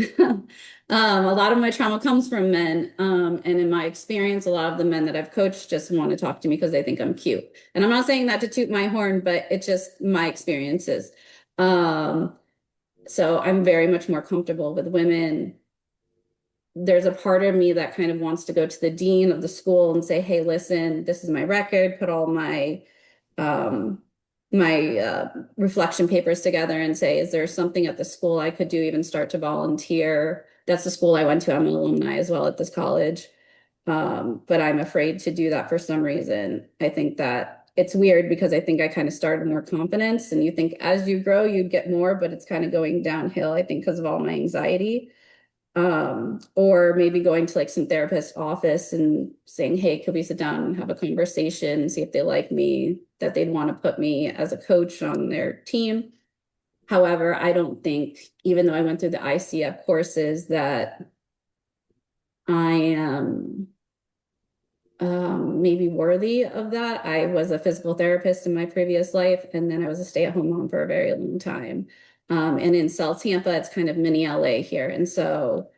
A lot of my trauma comes from men. And in my experience, a lot of the men that I've coached just want to talk to me because they think I'm cute. And I'm not saying that to toot my horn, but it's just my experiences. So I'm very much more comfortable with women. There's a part of me that kind of wants to go to the dean of the school and say, hey, listen, this is my record, put all my reflection papers together and say, is there something at the school I could do, even start to volunteer? That's the school I went to. I'm an alumni as well at this college. But I'm afraid to do that for some reason. I think that it's weird because I think I kind of started more confidence, and you think as you grow, you'd get more, but it's kind of going downhill, I think, because of all my anxiety. Or maybe going to like some therapist office and saying, hey, could we sit down and have a conversation, see if they like me, that they'd want to put me as a coach on their team. However, I don't think, even though I went through the ICF courses, that I am maybe worthy of that. I was a physical therapist in my previous life, and then I was a stay-at-home mom for a very long time. And in South Tampa, it's kind of mini LA here. And so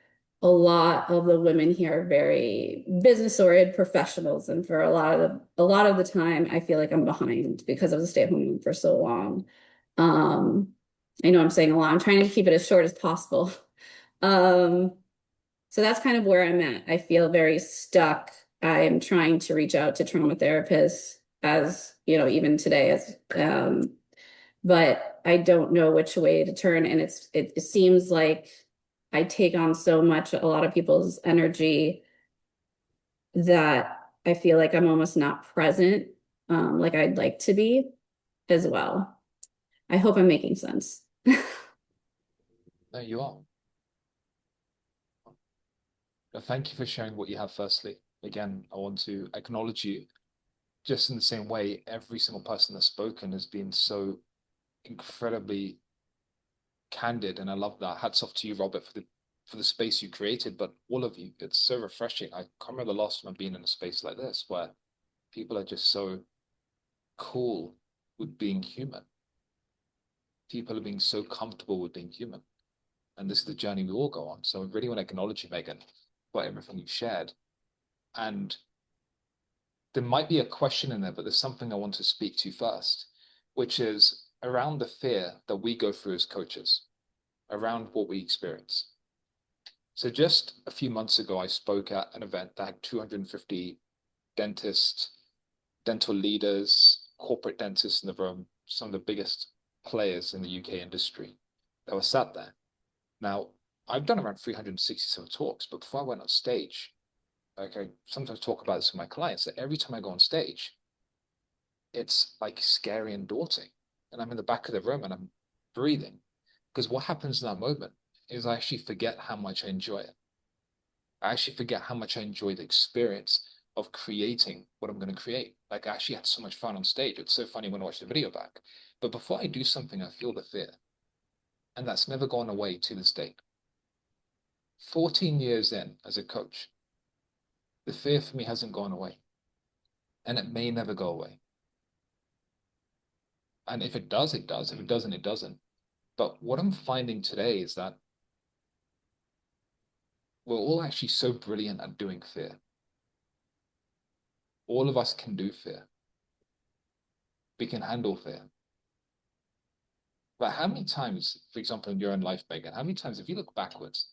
a lot of the women here are very business-oriented professionals. And for a lot of the time, I feel like I'm behind because I was a stay-at-home mom for so long. I know I'm saying a lot. I'm trying to keep it as short as possible. So that's kind of where I'm at. I feel very stuck. I'm trying to reach out to trauma therapists as, even today but I don't know which way to turn. And it seems like I take on so much, a lot of people's energy, that I feel like I'm almost not present, like I'd like to be as well. I hope I'm making sense. No, you are. Thank you for sharing what you have, firstly. Again, I want to acknowledge you just in the same way every single person that's spoken has been so incredibly candid, and I love that. Hats off to you, Robert, for the space you created, but all of you, it's so refreshing. I can't remember the last time I've been in a space like this where people are just so cool with being human. People are being so comfortable with being human. And this is the journey we all go on. So I really want to acknowledge you, Megan, for everything you've shared. And there might be a question in there, but there's something I want to speak to first, which is around the fear that we go through as coaches, around what we experience. So just a few months ago, I spoke at an event that had 250 dentists, dental leaders, corporate dentists in the room, some of the biggest players in the UK industry that were sat there. Now, I've done around 367 talks, but before I went on stage, like I sometimes talk about this with my clients, that every time I go on stage, it's like scary and daunting. And I'm in the back of the room and I'm breathing. Because what happens in that moment is I actually forget how much I enjoy it. I actually forget how much I enjoy the experience of creating what I'm going to create. Like I actually had so much fun on stage. It's so funny when I watch the video back. But before I do something, I feel the fear. And that's never gone away to this date. 14 years in as a coach, the fear for me hasn't gone away. And it may never go away. And if it does, it does. If it doesn't, it doesn't. But what I'm finding today is that we're all actually so brilliant at doing fear. All of us can do fear. We can handle fear. But how many times, for example, in your own life, Megan, how many times, if you look backwards,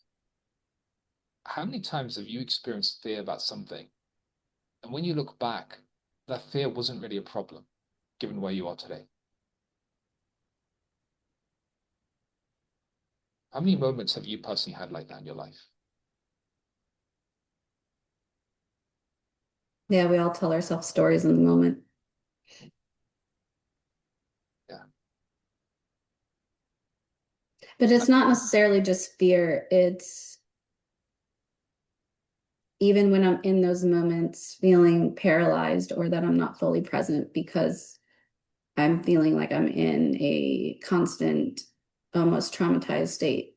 how many times have you experienced fear about something? And when you look back, that fear wasn't really a problem, given where you are today. How many moments have you personally had like that in your life? Yeah, we all tell ourselves stories in the moment. Yeah. But it's not necessarily just fear. It's even when I'm in those moments feeling paralyzed or that I'm not fully present because I'm feeling like I'm in a constant, almost traumatized state,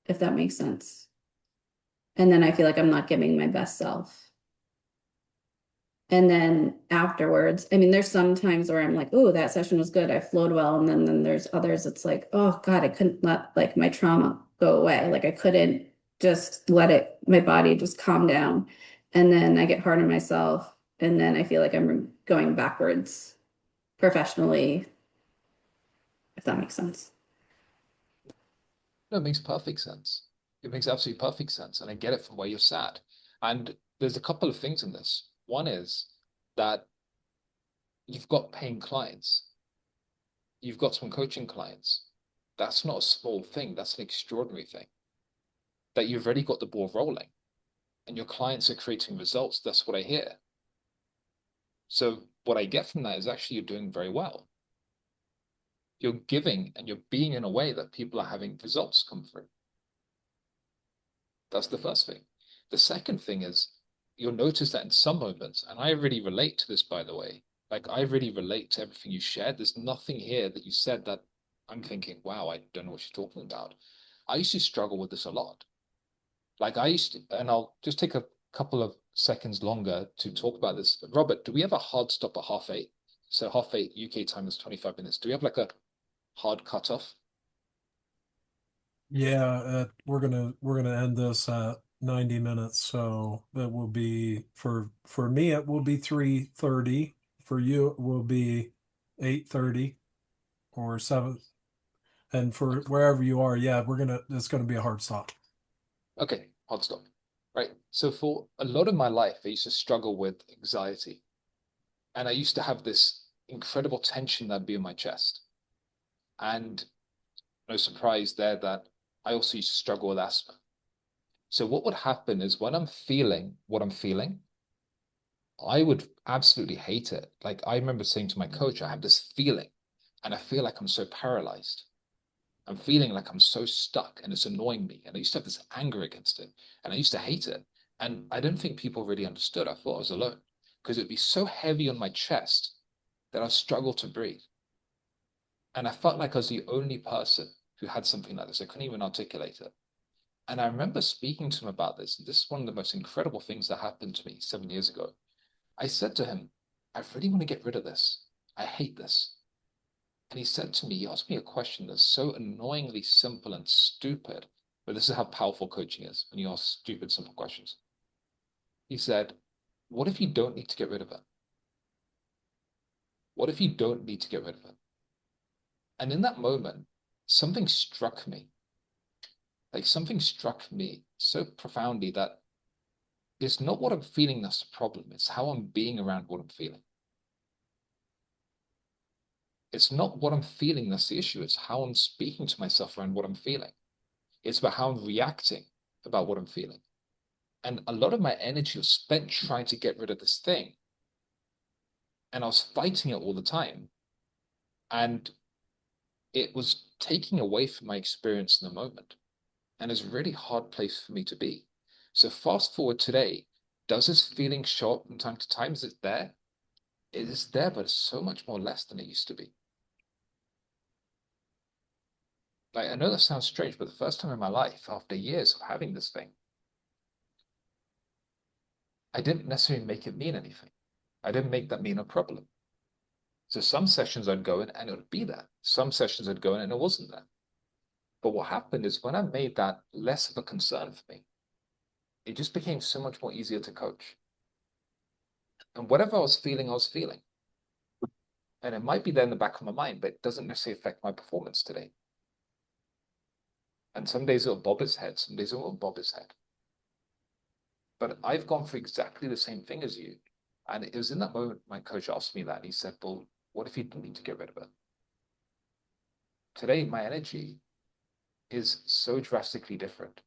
if that makes sense. And then I feel like I'm not giving my best self. And then afterwards, I mean, there's some times where I'm like, oh, that session was good. I flowed well. And then there's others, it's like, oh God, I couldn't let like my trauma go away. Like I couldn't just let it, my body just calm down. And then I get hard on myself. And then I feel like I'm going backwards professionally, if that makes sense. No, it makes perfect sense. It makes absolutely perfect sense. And I get it from where you're sat. And there's a couple of things in this. One is that you've got paying clients. You've got some coaching clients. That's not a small thing. That's an extraordinary thing. That you've already got the ball rolling and your clients are creating results. That's what I hear. So what I get from that is actually you're doing very well. You're giving and you're being in a way that people are having results come through. That's the first thing. The second thing is you'll notice that in some moments, and I really relate to this, by the way, like I really relate to everything you shared. There's nothing here that you said that I'm thinking, wow, I don't know what you're talking about. I used to struggle with this a lot. Like I used to, and I'll just take a couple of seconds longer to talk about this. Robert, do we have a hard stop at 8:30? So 8:30 UK time is 25 minutes. Do we have like a hard cutoff? Yeah, we're gonna end this at 90 minutes, so it will be for me it will be 3:30. For you it will be 8:30 or 7. And for wherever you are, yeah, it's gonna be a hard stop. Okay, hard stop. Right. So for a lot of my life, I used to struggle with anxiety. And I used to have this incredible tension that'd be in my chest. And no surprise there that I also used to struggle with asthma. So what would happen is when I'm feeling what I'm feeling, I would absolutely hate it. Like I remember saying to my coach, I have this feeling and I feel like I'm so paralyzed. I'm feeling like I'm so stuck and it's annoying me. And I used to have this anger against it and I used to hate it. And I don't think people really understood. I thought I was alone because it'd be so heavy on my chest that I struggled to breathe. And I felt like I was the only person who had something like this. I couldn't even articulate it. And I remember speaking to him about this. And this is one of the most incredible things that happened to me 7 years ago. I said to him, I really want to get rid of this. I hate this. And he said to me, he asked me a question that's so annoyingly simple and stupid, but this is how powerful coaching is when you ask stupid, simple questions. He said, what if you don't need to get rid of it? What if you don't need to get rid of it? And in that moment, something struck me. Like something struck me so profoundly that it's not what I'm feeling that's the problem. It's how I'm being around what I'm feeling. It's not what I'm feeling that's the issue. It's how I'm speaking to myself around what I'm feeling. It's about how I'm reacting about what I'm feeling. And a lot of my energy was spent trying to get rid of this thing. And I was fighting it all the time. And it was taking away from my experience in the moment. And it's a really hard place for me to be. So fast forward today, does this feeling show up from time to time? Is it there? It is there, but it's so much more less than it used to be. Like, I know that sounds strange, but the first time in my life, after years of having this thing, I didn't necessarily make it mean anything. I didn't make that mean a problem. So some sessions I'd go in and it would be there. Some sessions I'd go in and it wasn't there. But what happened is when I made that less of a concern for me, it just became so much more easier to coach. And whatever I was feeling, I was feeling. And it might be there in the back of my mind, but it doesn't necessarily affect my performance today. And some days it'll bob its head, some days it won't bob its head. But I've gone through exactly the same thing as you. And it was in that moment my coach asked me that. And he said, well, what if you didn't need to get rid of it? Today, my energy is so drastically different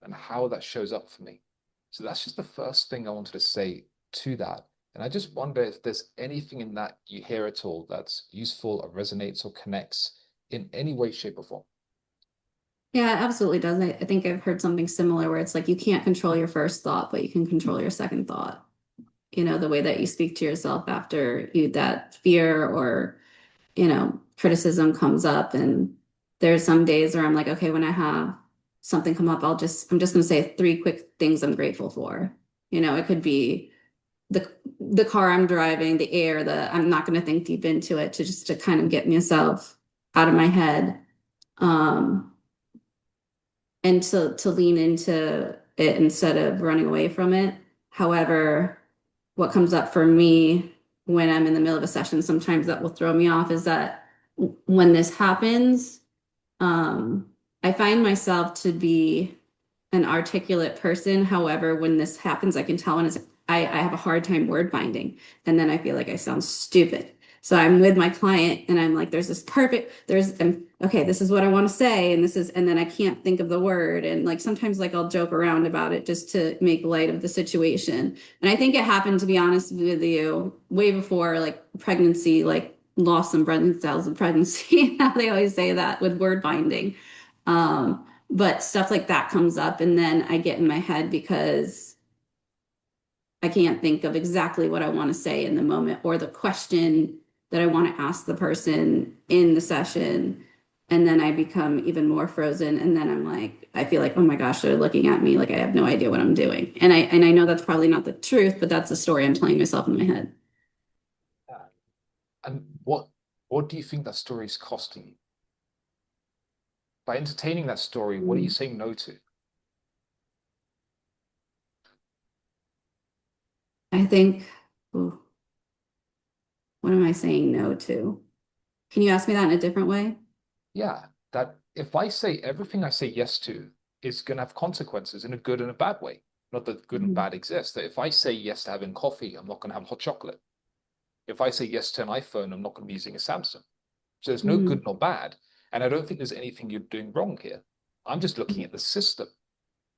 and how that shows up for me. So that's just the first thing I wanted to say to that. And I just wonder if there's anything in that you hear at all that's useful or resonates or connects in any way, shape, or form. Yeah, it absolutely does. I think I've heard something similar where it's like you can't control your first thought, but you can control your second thought. You know, the way that you speak to yourself after that fear or, criticism comes up. And there's some days where I'm like, okay, when I have something come up, I'm just going to say 3 quick things I'm grateful for. It could be the car I'm driving, the air, I'm not going to think deep into it to kind of get myself out of my head. And to lean into it instead of running away from it. However, what comes up for me when I'm in the middle of a session, sometimes that will throw me off, is that when this happens, I find myself to be an articulate person. However, when this happens, I can tell when I have a hard time word finding, and then I feel like I sound stupid. So I'm with my client and I'm like, there's this perfect, okay, this is what I want to say. And then I can't think of the word. And like, sometimes like I'll joke around about it just to make light of the situation. And I think it happened, to be honest with you, way before like pregnancy, like lost some brain cells of pregnancy. They always say that with word binding. But stuff like that comes up, and then I get in my head because I can't think of exactly what I want to say in the moment or the question that I want to ask the person in the session. And then I become even more frozen. And then I'm like, I feel like, oh my gosh, they're looking at me like I have no idea what I'm doing. And I know that's probably not the truth, but that's the story I'm telling myself in my head. And what do you think that story is costing you? By entertaining that story, what are you saying no to? I think, ooh, what am I saying no to? Can you ask me that in a different way? Yeah, that if I say everything I say yes to is going to have consequences in a good and a bad way. Not that good and bad exist. That if I say yes to having coffee, I'm not going to have hot chocolate. If I say yes to an iPhone, I'm not going to be using a Samsung. So there's no good nor bad. And I don't think there's anything you're doing wrong here. I'm just looking at the system.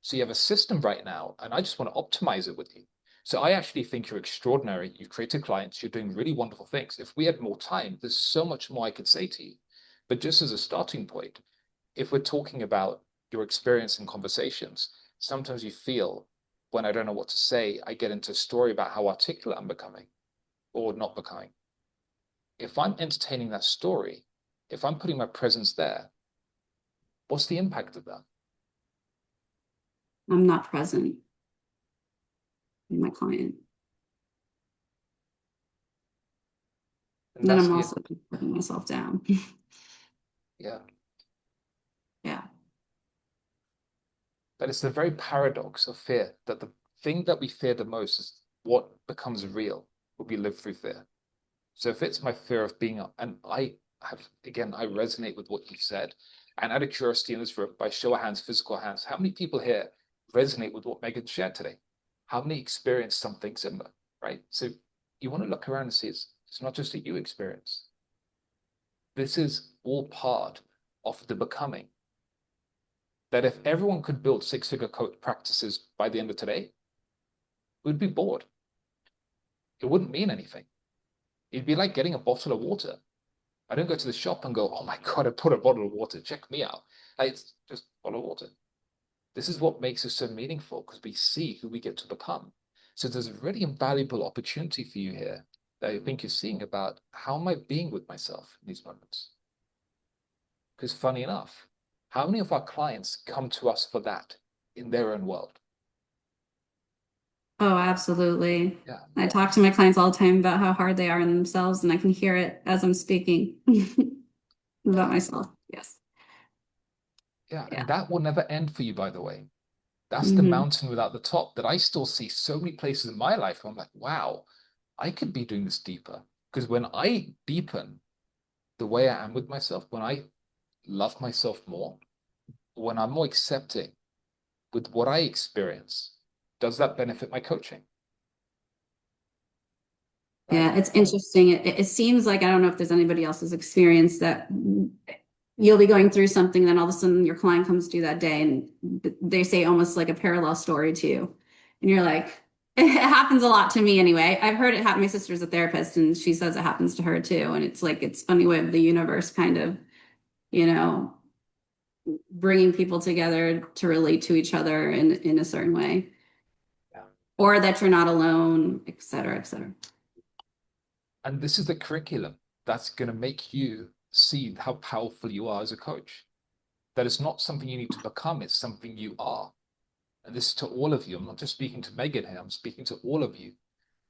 So you have a system right now, and I just want to optimize it with you. So I actually think you're extraordinary. You've created clients. You're doing really wonderful things. If we had more time, there's so much more I could say to you. But just as a starting point, if we're talking about your experience in conversations, sometimes you feel when I don't know what to say, I get into a story about how articulate I'm becoming or not becoming. If I'm entertaining that story, if I'm putting my presence there, what's the impact of that? I'm not present in my client. And Then that's I'm the, also putting myself down. yeah. Yeah. But it's the very paradox of fear that the thing that we fear the most is what becomes real when we live through fear. So if it's my fear of being, and I have, again, I resonate with what you've said. And out of curiosity in this room, by show of hands, physical hands, how many people here resonate with what Megan shared today? How many experience something similar, right? So you want to look around and see it's not just a you experience. This is all part of the becoming. That if everyone could build six-figure coach practices by the end of today, we'd be bored. It wouldn't mean anything. It'd be like getting a bottle of water. I don't go to the shop and go, oh my God, I put a bottle of water. Check me out. It's just a bottle of water. This is what makes us so meaningful because we see who we get to become. So there's a really invaluable opportunity for you here that I think you're seeing about how am I being with myself in these moments? Because funny enough, how many of our clients come to us for that in their own world? Oh, absolutely. Yeah. I talk to my clients all the time about how hard they are in themselves, and I can hear it as I'm speaking about myself. Yes. Yeah. Yeah. And that will never end for you, by the way. That's the hmm mountain without the top that I still see so many places in my life where I'm like, wow, I could be doing this deeper. Because when I deepen the way I am with myself, when I love myself more, when I'm more accepting with what I experience, does that benefit my coaching? Right? Yeah, it's interesting. It seems like I don't know if there's anybody else's experience that you'll be going through something, then all of a sudden your client comes to you that day and they say almost like a parallel story to you. And you're like, it happens a lot to me anyway. I've heard it happen. My sister's a therapist and she says it happens to her too. And it's like, it's funny way of the universe kind of, you know, bringing people together to relate to each other in a certain way, Yeah. or that you're not alone, et cetera, et cetera. And this is the curriculum that's going to make you see how powerful you are as a coach. That it's not something you need to become, it's something you are. And this is to all of you. I'm not just speaking to Megan here, I'm speaking to all of you.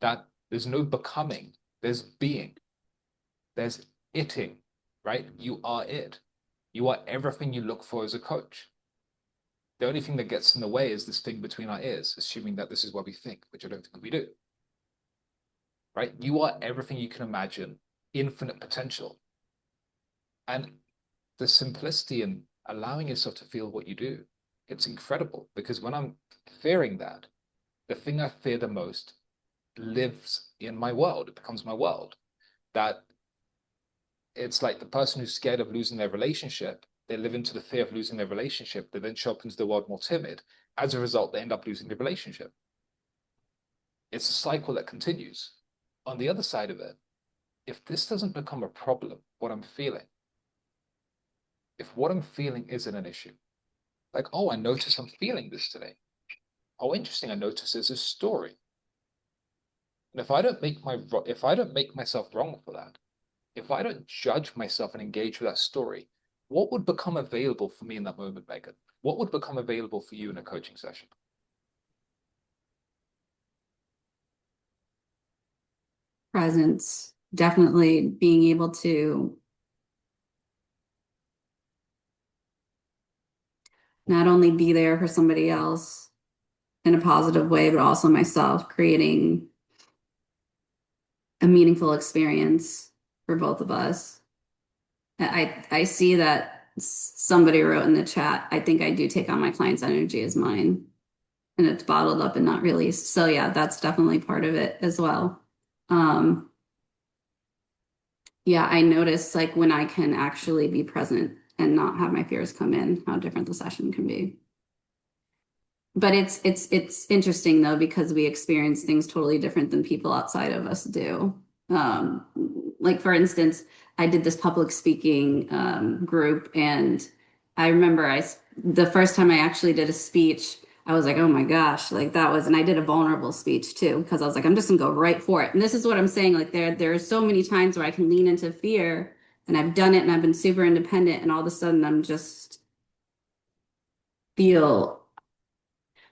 That there's no becoming, there's being, there's itting, right? You are it. You are everything you look for as a coach. The only thing that gets in the way is this thing between our ears, assuming that this is what we think, which I don't think we do. Right? You are everything you can imagine, infinite potential. And the simplicity in allowing yourself to feel what you do, it's incredible because when I'm fearing that, the thing I fear the most lives in my world. It becomes my world. That it's like the person who's scared of losing their relationship, they live into the fear of losing their relationship. They then show up into the world more timid. As a result, they end up losing the relationship. It's a cycle that continues. On the other side of it, if this doesn't become a problem, what I'm feeling, if what I'm feeling isn't an issue, Like, oh, I notice I'm feeling this today. Oh, interesting. I notice there's a story. And if I don't make myself wrong for that, if I don't judge myself and engage with that story, what would become available for me in that moment, Megan? What would become available for you in a coaching session? Presence, definitely being able to not only be there for somebody else in a positive way, but also myself, creating a meaningful experience for both of us. I see that somebody wrote in the chat, I think I do take on my client's energy as mine, and it's bottled up and not released. So yeah, that's definitely part of it as well. Yeah, I notice like when I can actually be present and not have my fears come in, how different the session can be. But it's interesting though, because we experience things totally different than people outside of us do. Um, like for instance, I did this public speaking group, and I remember the first time I actually did a speech, I was like, oh my gosh, like that was, and I did a vulnerable speech too, because I was like, I'm just gonna go right for it. And this is what I'm saying, like there are so many times where I can lean into fear, and I've done it, and I've been super independent, and all of a sudden I'm just feel,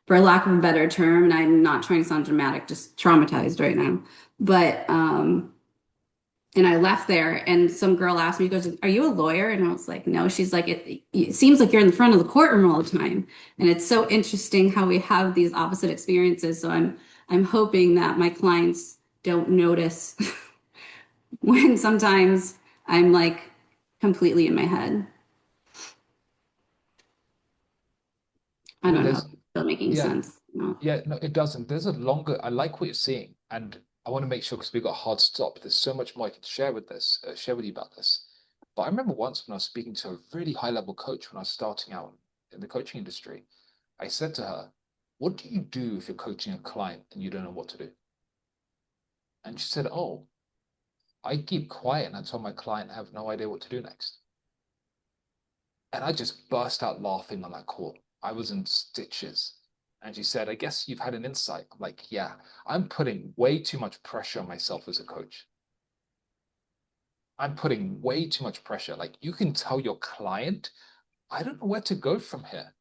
for lack of a better term, and I'm not trying to sound dramatic, just traumatized right now. But and I left there, and some girl asked me, goes, "Are you a lawyer?" And I was like, "No." She's like, it seems like you're in the front of the courtroom all the time." And it's so interesting how we have these opposite experiences. So I'm hoping that my clients don't notice when sometimes I'm like completely in my head. I don't know if it's still making sense. No. Yeah, no, it doesn't. I like what you're seeing, and I want to make sure, because we've got a hard stop. There's so much more I can share with you about this. But I remember once when I was speaking to a really high level coach when I was starting out in the coaching industry, I said to her, "What do you do if you're coaching a client and you don't know what to do?" And she said, "Oh, I keep quiet and I tell my client I have no idea what to do next." And I just burst out laughing on that call. I was in stitches. And she said, "I guess you've had an insight." I'm like, yeah, I'm putting way too much pressure on myself as a coach. I'm putting way too much pressure. Like, you can tell your client, I don't know where to go from here.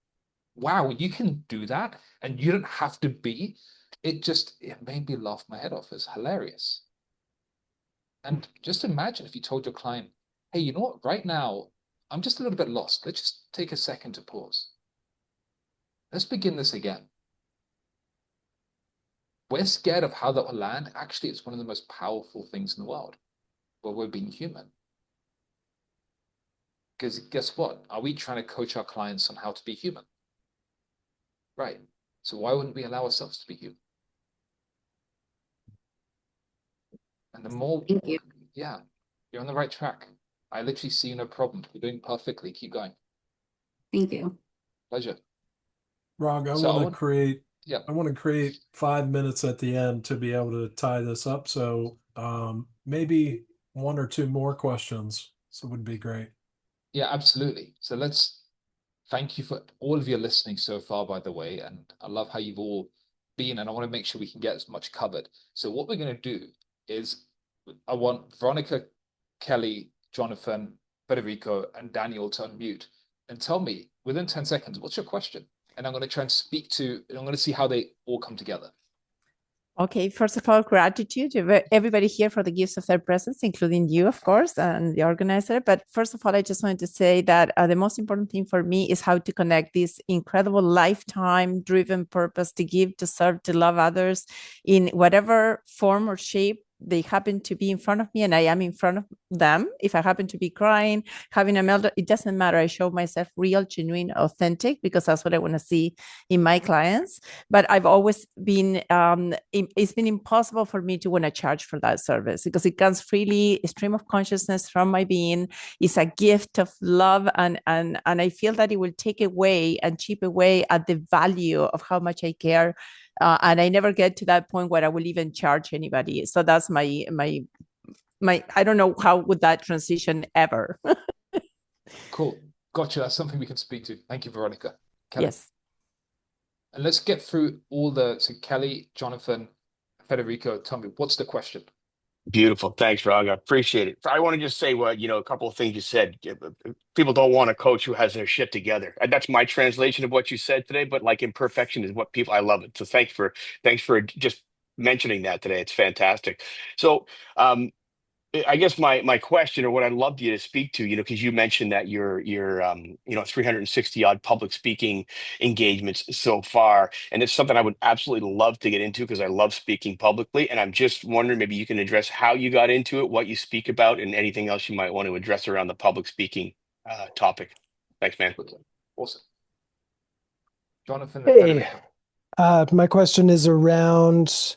Wow, you can do that, and you don't have to be. It made me laugh my head off. It's hilarious. And just imagine if you told your client, hey, you know what? Right now, I'm just a little bit lost. Let's just take a second to pause. Let's begin this again. We're scared of how that will land. Actually, it's one of the most powerful things in the world, where we're being human. Because guess what? Are we trying to coach our clients on how to be human? Right. So why wouldn't we allow ourselves to be human? And the more, Thank you. yeah, you're on the right track. I literally see no problem. You're doing perfectly. Keep going. Thank you. Pleasure. Rog, So I want to create 5 minutes at the end to be able to tie this up. So maybe one or two more questions. So it would be great. yeah, absolutely. So thank you for all of your listening so far, by the way. And I love how you've all been, and I want to make sure we can get as much covered. So what we're going to do is I want Veronica, Kelly, Jonathan, Federico, and Daniel to unmute and tell me within 10 seconds, what's your question? And I'm going to try and I'm going to see how they all come together. Okay, first of all, gratitude to everybody here for the gifts of their presence, including you, of course, and the organizer. But first of all, I just wanted to say that the most important thing for me is how to connect this incredible lifetime-driven purpose to give, to serve, to love others in whatever form or shape they happen to be in front of me, and I am in front of them. If I happen to be crying, having a meltdown, it doesn't matter. I show myself real, genuine, authentic, because that's what I want to see in my clients. But I've always been, it's been impossible for me to want to charge for that service, because it comes freely, a stream of consciousness from my being. It's a gift of love, and I feel that it will take away and chip away at the value of how much I care. And I never get to that point where I will even charge anybody. So that's my I don't know how would that transition ever. Cool. Gotcha. That's something we can speak to. Thank you, Veronica. Kelly. Yes. And let's get through so Kelly, Jonathan, Federico, tell me, what's the question? Beautiful. Thanks, Rag. I appreciate it. I want to just say a couple of things you said. People don't want a coach who has their shit together. And that's my translation of what you said today, but like imperfection is what people, I love it. So thanks for just mentioning that today. It's fantastic. So, I guess my question, or what I'd love you to speak to, because you mentioned that your 360 odd public speaking engagements so far, and it's something I would absolutely love to get into because I love speaking publicly. And I'm just wondering, maybe you can address how you got into it, what you speak about, and anything else you might want to address around the public speaking topic. Thanks, man. Awesome. Jonathan. Hey, my question is around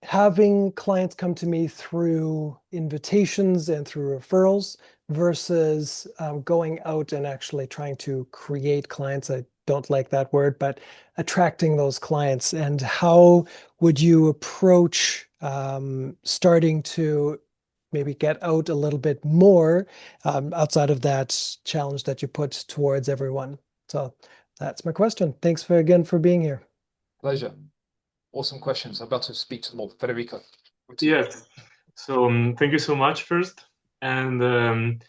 having clients come to me through invitations and through referrals versus going out and actually trying to create clients. I don't like that word, but attracting those clients. And how would you approach starting to maybe get out a little bit more outside of that challenge that you put towards everyone? So that's my question. Thanks again for being here. Pleasure. Awesome questions. I'm about to speak to more. Federico. Yes. So thank you so much first. And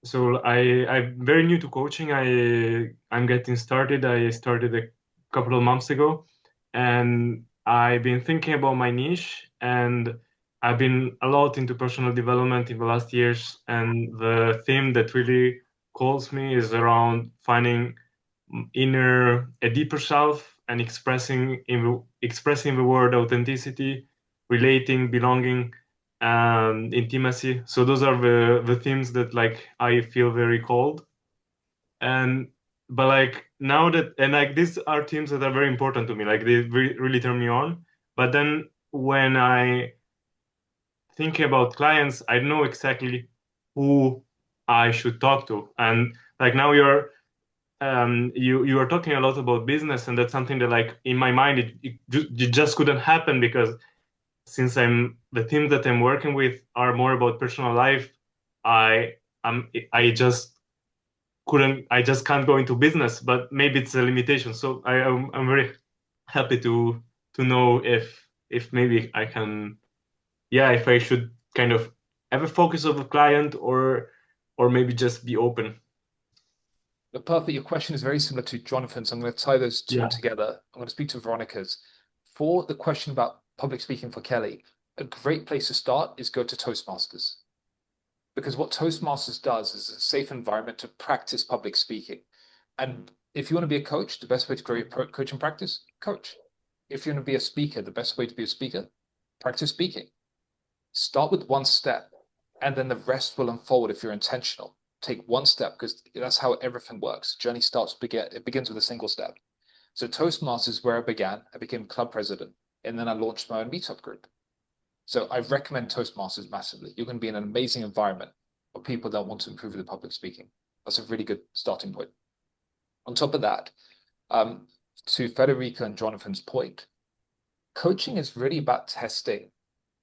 so I'm very new to coaching. I'm getting started. I started a couple of months ago, and I've been thinking about my niche, and I've been a lot into personal development in the last years. And the theme that really calls me is around finding a deeper self and expressing the word authenticity, relating, belonging, and intimacy. So those are the themes that like I feel very called. But like now that, and like these are themes that are very important to me, like they really turn me on. But then when I think about clients, I know exactly who I should talk to. And like now you are talking a lot about business, and that's something that like in my mind it just couldn't happen, because since the teams that I'm working with are more about personal life, I just can't go into business. But maybe it's a limitation. So I'm very happy to know if maybe I can, if I should kind of have a focus of a client, or maybe just be open. Perfect. Your question is very similar to Jonathan's. I'm going to tie those two together. I'm going to speak to Veronica's. For the question about public speaking for Kelly, a great place to start is go to Toastmasters. Because what Toastmasters does is a safe environment to practice public speaking. And if you want to be a coach, the best way to grow your coaching practice, coach. If you want to be a speaker, the best way to be a speaker, practice speaking. Start with one step, and then the rest will unfold if you're intentional. Take one step, because that's how everything works. Journey begins with a single step. So Toastmasters is where I began. I became club president, and then I launched my own meetup group. So I recommend Toastmasters massively. You're going to be in an amazing environment of people that want to improve their public speaking. That's a really good starting point. On top of that, to Federica and Jonathan's point, coaching is really about testing.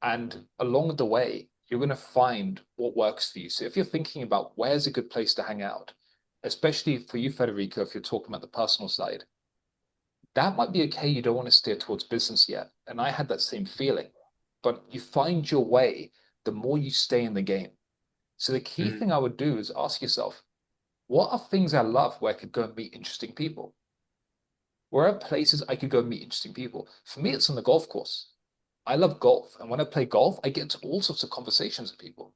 And along the way, you're going to find what works for you. So if you're thinking about where's a good place to hang out, especially for you, Federico, if you're talking about the personal side, that might be okay. You don't want to steer towards business yet. And I had that same feeling. But you find your way the more you stay in the game. So the key thing I would do is ask yourself, what are things I love where I could go and meet interesting people? Where are places I could go and meet interesting people? For me, it's on the golf course. I love golf. And when I play golf, I get into all sorts of conversations with people.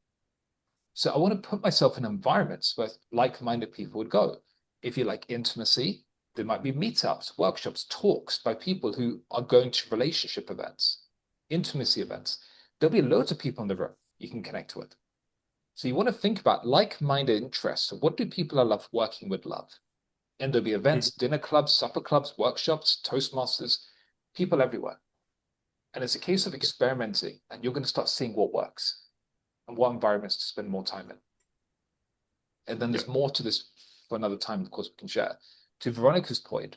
So I want to put myself in environments where like-minded people would go. If you like intimacy, there might be meetups, workshops, talks by people who are going to relationship events, intimacy events. There'll be loads of people in the room you can connect with. So you want to think about like-minded interests. So what do people I love working with love? And there'll be events, dinner clubs, supper clubs, workshops, Toastmasters, people everywhere. And it's a case of experimenting, and you're going to start seeing what works and what environments to spend more time in. And then there's more to this for another time, of course, we can share. To Veronica's point,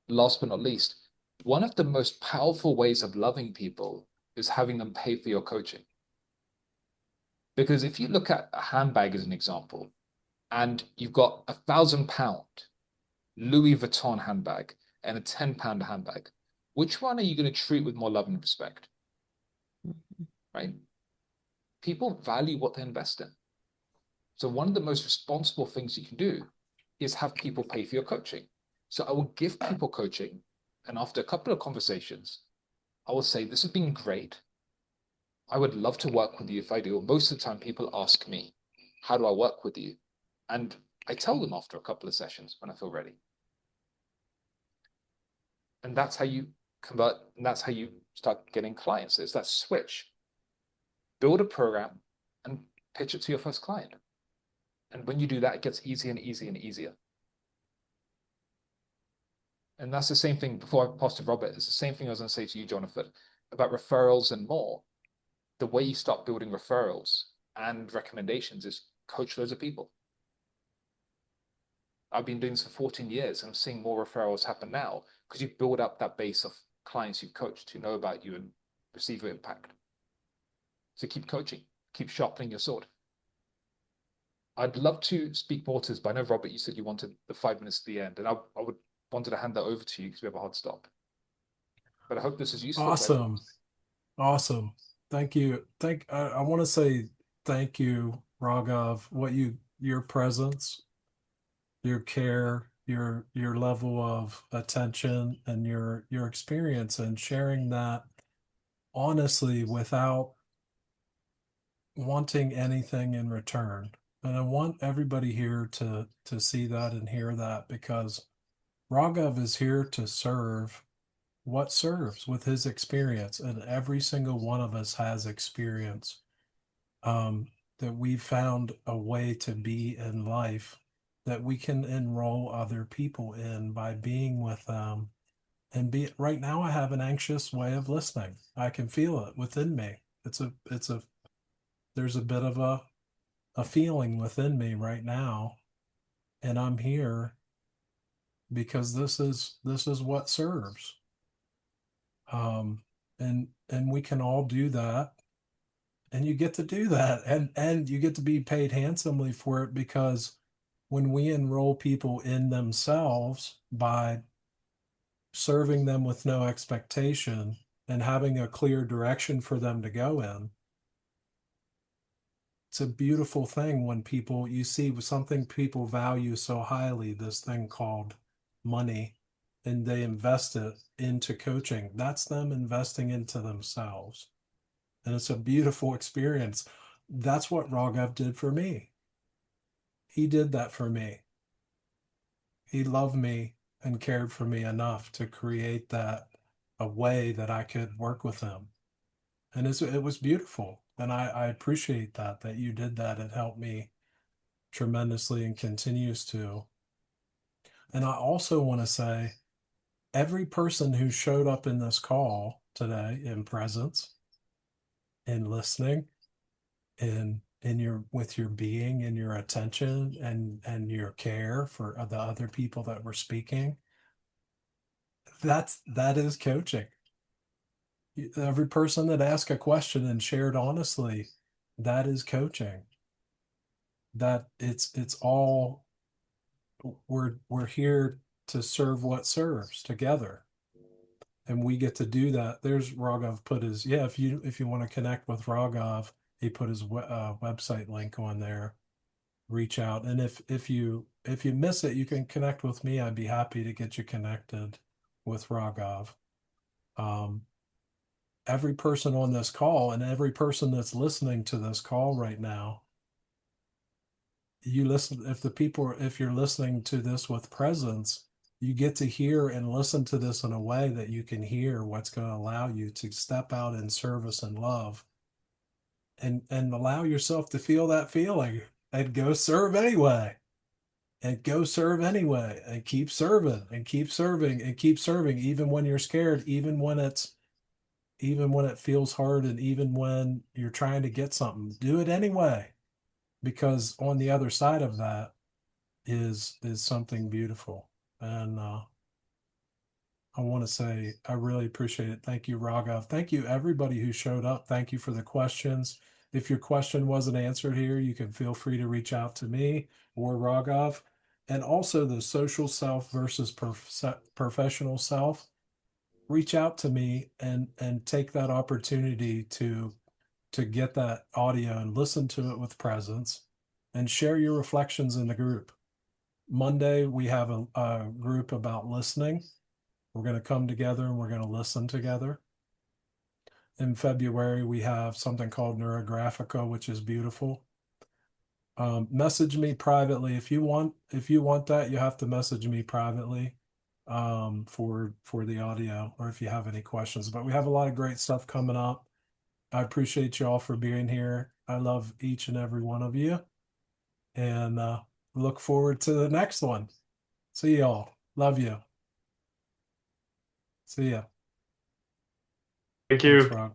last but not least, one of the most powerful ways of loving people is having them pay for your coaching. Because if you look at a handbag as an example, and you've got £1,000 Louis Vuitton handbag and a £10 handbag, which one are you going to treat with more love and respect? Right? People value what they invest in. So one of the most responsible things you can do is have people pay for your coaching. So I will give people coaching, and after a couple of conversations, I will say, this has been great. I would love to work with you if I do. Most of the time, people ask me, how do I work with you? And I tell them after a couple of sessions when I feel ready. And that's how you convert, and that's how you start getting clients. It's that switch. Build a program and pitch it to your first client. And when you do that, it gets easier and easier and easier. And that's the same thing before I pass to Robert. It's the same thing I was going to say to you, Jonathan, about referrals and more. The way you start building referrals and recommendations is coach loads of people. I've been doing this for 14 years and I'm seeing more referrals happen now because you build up that base of clients you've coached who know about you and receive your impact. So keep coaching, keep sharpening your sword. I'd love to speak more to this, but I know, Robert, you said you wanted the 5 minutes at the end, and I wanted to hand that over to you because we have a hard stop. But I hope this is useful. Awesome. Awesome. Thank you. I want to say thank you, Raghav, your presence, your care, your level of attention, and your experience, and sharing that honestly without wanting anything in return. And I want everybody here to see that and hear that, because Raghav is here to serve what serves with his experience, and every single one of us has experience, that we've found a way to be in life that we can enroll other people in by being with them. And right now I have an anxious way of listening. I can feel it within me. There's a bit of a feeling within me right now, and I'm here because this is what serves. And we can all do that, and you get to do that, and you get to be paid handsomely for it, because when we enroll people in themselves by serving them with no expectation and having a clear direction for them to go in, it's a beautiful thing when you see something people value so highly, this thing called money, and they invest it into coaching. That's them investing into themselves. And it's a beautiful experience. That's what Raghav did for me. He did that for me. He loved me and cared for me enough to create a way that I could work with him. And it was beautiful. And I appreciate that you did that. It helped me tremendously and continues to. And I also want to say, every person who showed up in this call today in presence, in listening, with your being and your attention and your care for the other people that were speaking, that is coaching. Every person that asked a question and shared honestly, that is coaching. That it's all, we're here to serve what serves together, and we get to do that. There's Raghav put his, if you want to connect with Raghav, he put his website link on there. Reach out, and if you miss it, you can connect with me. I'd be happy to get you connected with Raghav. Every person on this call and every person that's listening to this call right now, if you're listening to this with presence, you get to hear and listen to this in a way that you can hear what's going to allow you to step out in service and love, and allow yourself to feel that feeling, and go serve anyway. And go serve anyway, and keep serving and keep serving and keep serving, even when you're scared, even when it feels hard, and even when you're trying to get something, do it anyway, because on the other side of that is something beautiful. And I want to say I really appreciate it. Thank you, Raghav. Thank you, everybody who showed up. Thank you for the questions. If your question wasn't answered here, you can feel free to reach out to me or Raghav. And also the social self versus professional self. Reach out to me and take that opportunity to get that audio and listen to it with presence and share your reflections in the group. Monday, we have a group about listening. We're going to come together and we're going to listen together. In February, we have something called Neurographica, which is beautiful. Message me privately if you want. If you want that, you have to message me privately for the audio, or if you have any questions. But we have a lot of great stuff coming up. I appreciate you all for being here. I love each and every one of you, and look forward to the next one. See y'all. Love you. See ya. Thank Thanks, you. Rob.